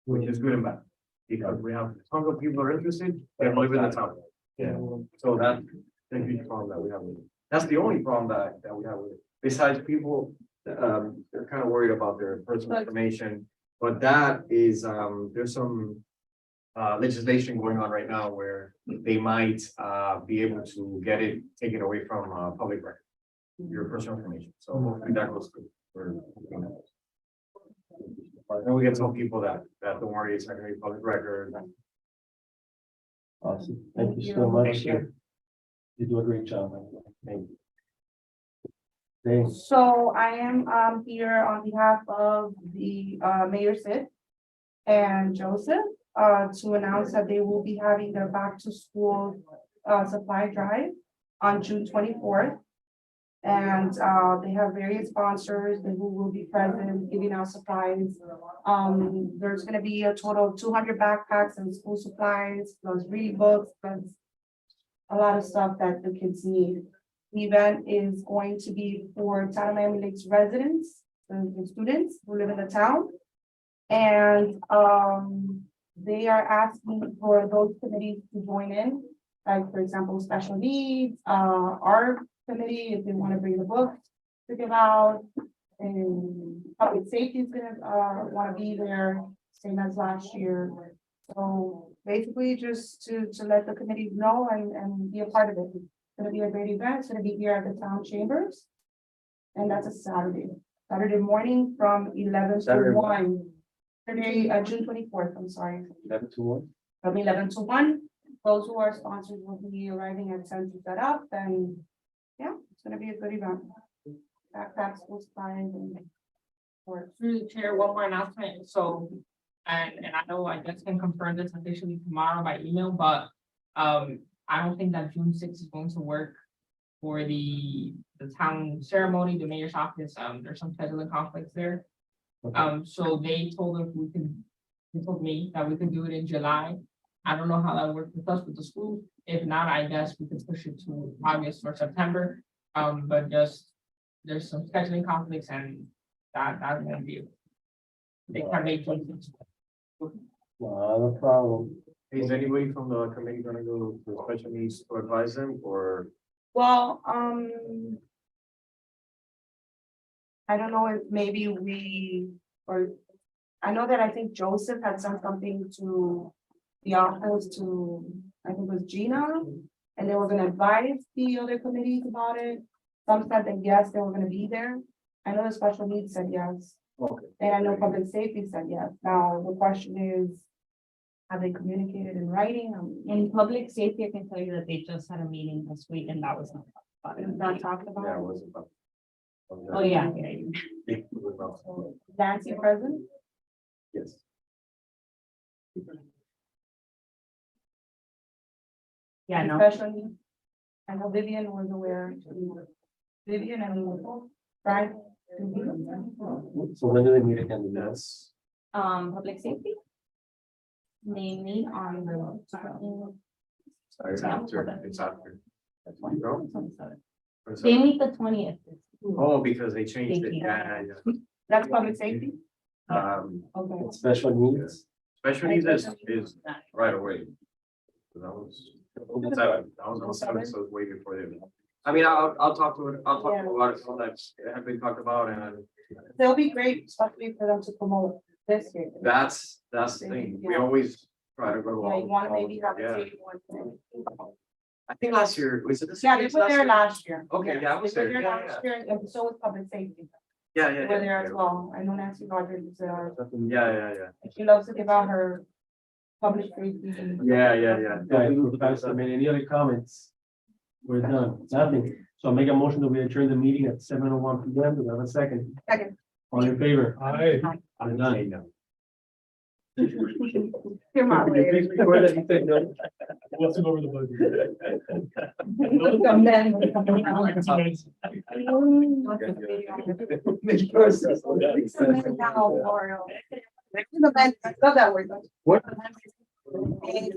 which is good and bad. Because we have tons of people are interested, they live in the town. Yeah, so that's a huge problem that we have with it. That's the only problem that we have with it. Besides people, they're kind of worried about their personal information. But that is, there's some legislation going on right now where they might be able to get it, take it away from public record, your personal information. So hopefully that goes through. And we get some people that don't worry, it's not gonna be public record. Awesome, thank you so much. Thank you. You do a great job. Thank you. Thanks. So I am here on behalf of the Mayor Sid and Joseph to announce that they will be having their back to school supply drive on June 24th. And they have various sponsors that who will be present, giving out supplies. There's gonna be a total of 200 backpacks and school supplies, plus reading books, plus a lot of stuff that the kids need. The event is going to be for Town of Miami Lakes residents and students who live in the town. And they are asking for those committees to join in, like, for example, special needs, our committee, if they want to bring the books to give out. And public safety is gonna want to be there, same as last year. So basically, just to let the committees know and be a part of it. It's gonna be a great event. It's gonna be here at the town chambers. And that's a Saturday morning from 11 to Saturday. 1. Saturday, June 24th, I'm sorry, 11 to 1. from 11 to 1. Those who are sponsors will be arriving at 10 to set up, and yeah, it's gonna be a good event. Backpacks, school supplies, and work. Through the chair, one more announcement, so, and I know I just can confirm this officially tomorrow by email, but, I don't think that June 6th is going to work for the town ceremony, the mayor's office, there's some scheduling conflicts there. So they told us they told me that we could do it in July. I don't know how that works with us with the school, if not, I guess we could push it to August or September, but just, there's some scheduling conflicts and that's gonna be. They can make choices. Not a problem. Is anybody from the committee gonna go to special needs to advise them, or? Well, I don't know if maybe I know that I think Joseph had sent something to the office to, I think it was Gina, and they were gonna advise the other committees about it. Some said that yes, they were gonna be there. I know the special needs said yes. Okay. And I know public safety said yes. Now, the question is, have they communicated in writing? In public safety, I can tell you that they just had a meeting this week and that was not. It was not talked Yeah, it about. wasn't about. Oh, yeah. It was about- So, Nancy present? Yes. Yeah, no. Especially, I know Vivian was aware. Vivian and Frank. So when do they meet again? Yes. Public safety. They meet on the. Sorry, it's after, it's after. They meet the 20th. Oh, because they changed it, Thank you. yeah. That's public safety? Okay. Okay. Special needs. Special needs is right away. So that was, that was on 7, so it's way before them. I mean, I'll talk to it, I'll talk to a lot of people that have been talked about, and They'll be great, especially for them to promote this year. that's the thing, we always try to go. Yeah, you wanna all- maybe have a yeah. safety one. I think last year, was it the? Yeah, they were there last year. Okay, yeah, I was They were there, yeah, last year, and so was public safety. Yeah, They were there as well. I know Nancy Rogers is there. Yeah. She loves to give out her public safety. Yeah. Guys, any other comments? We're done. Nothing. So I'll make a motion that we adjourn the meeting at 7:01 PM. Do we have a second? Second. All in favor? Aye. I'm done. Here, Mark. Please record that you said no. Wasn't over the budget. Come then. Love that word. What? Okay.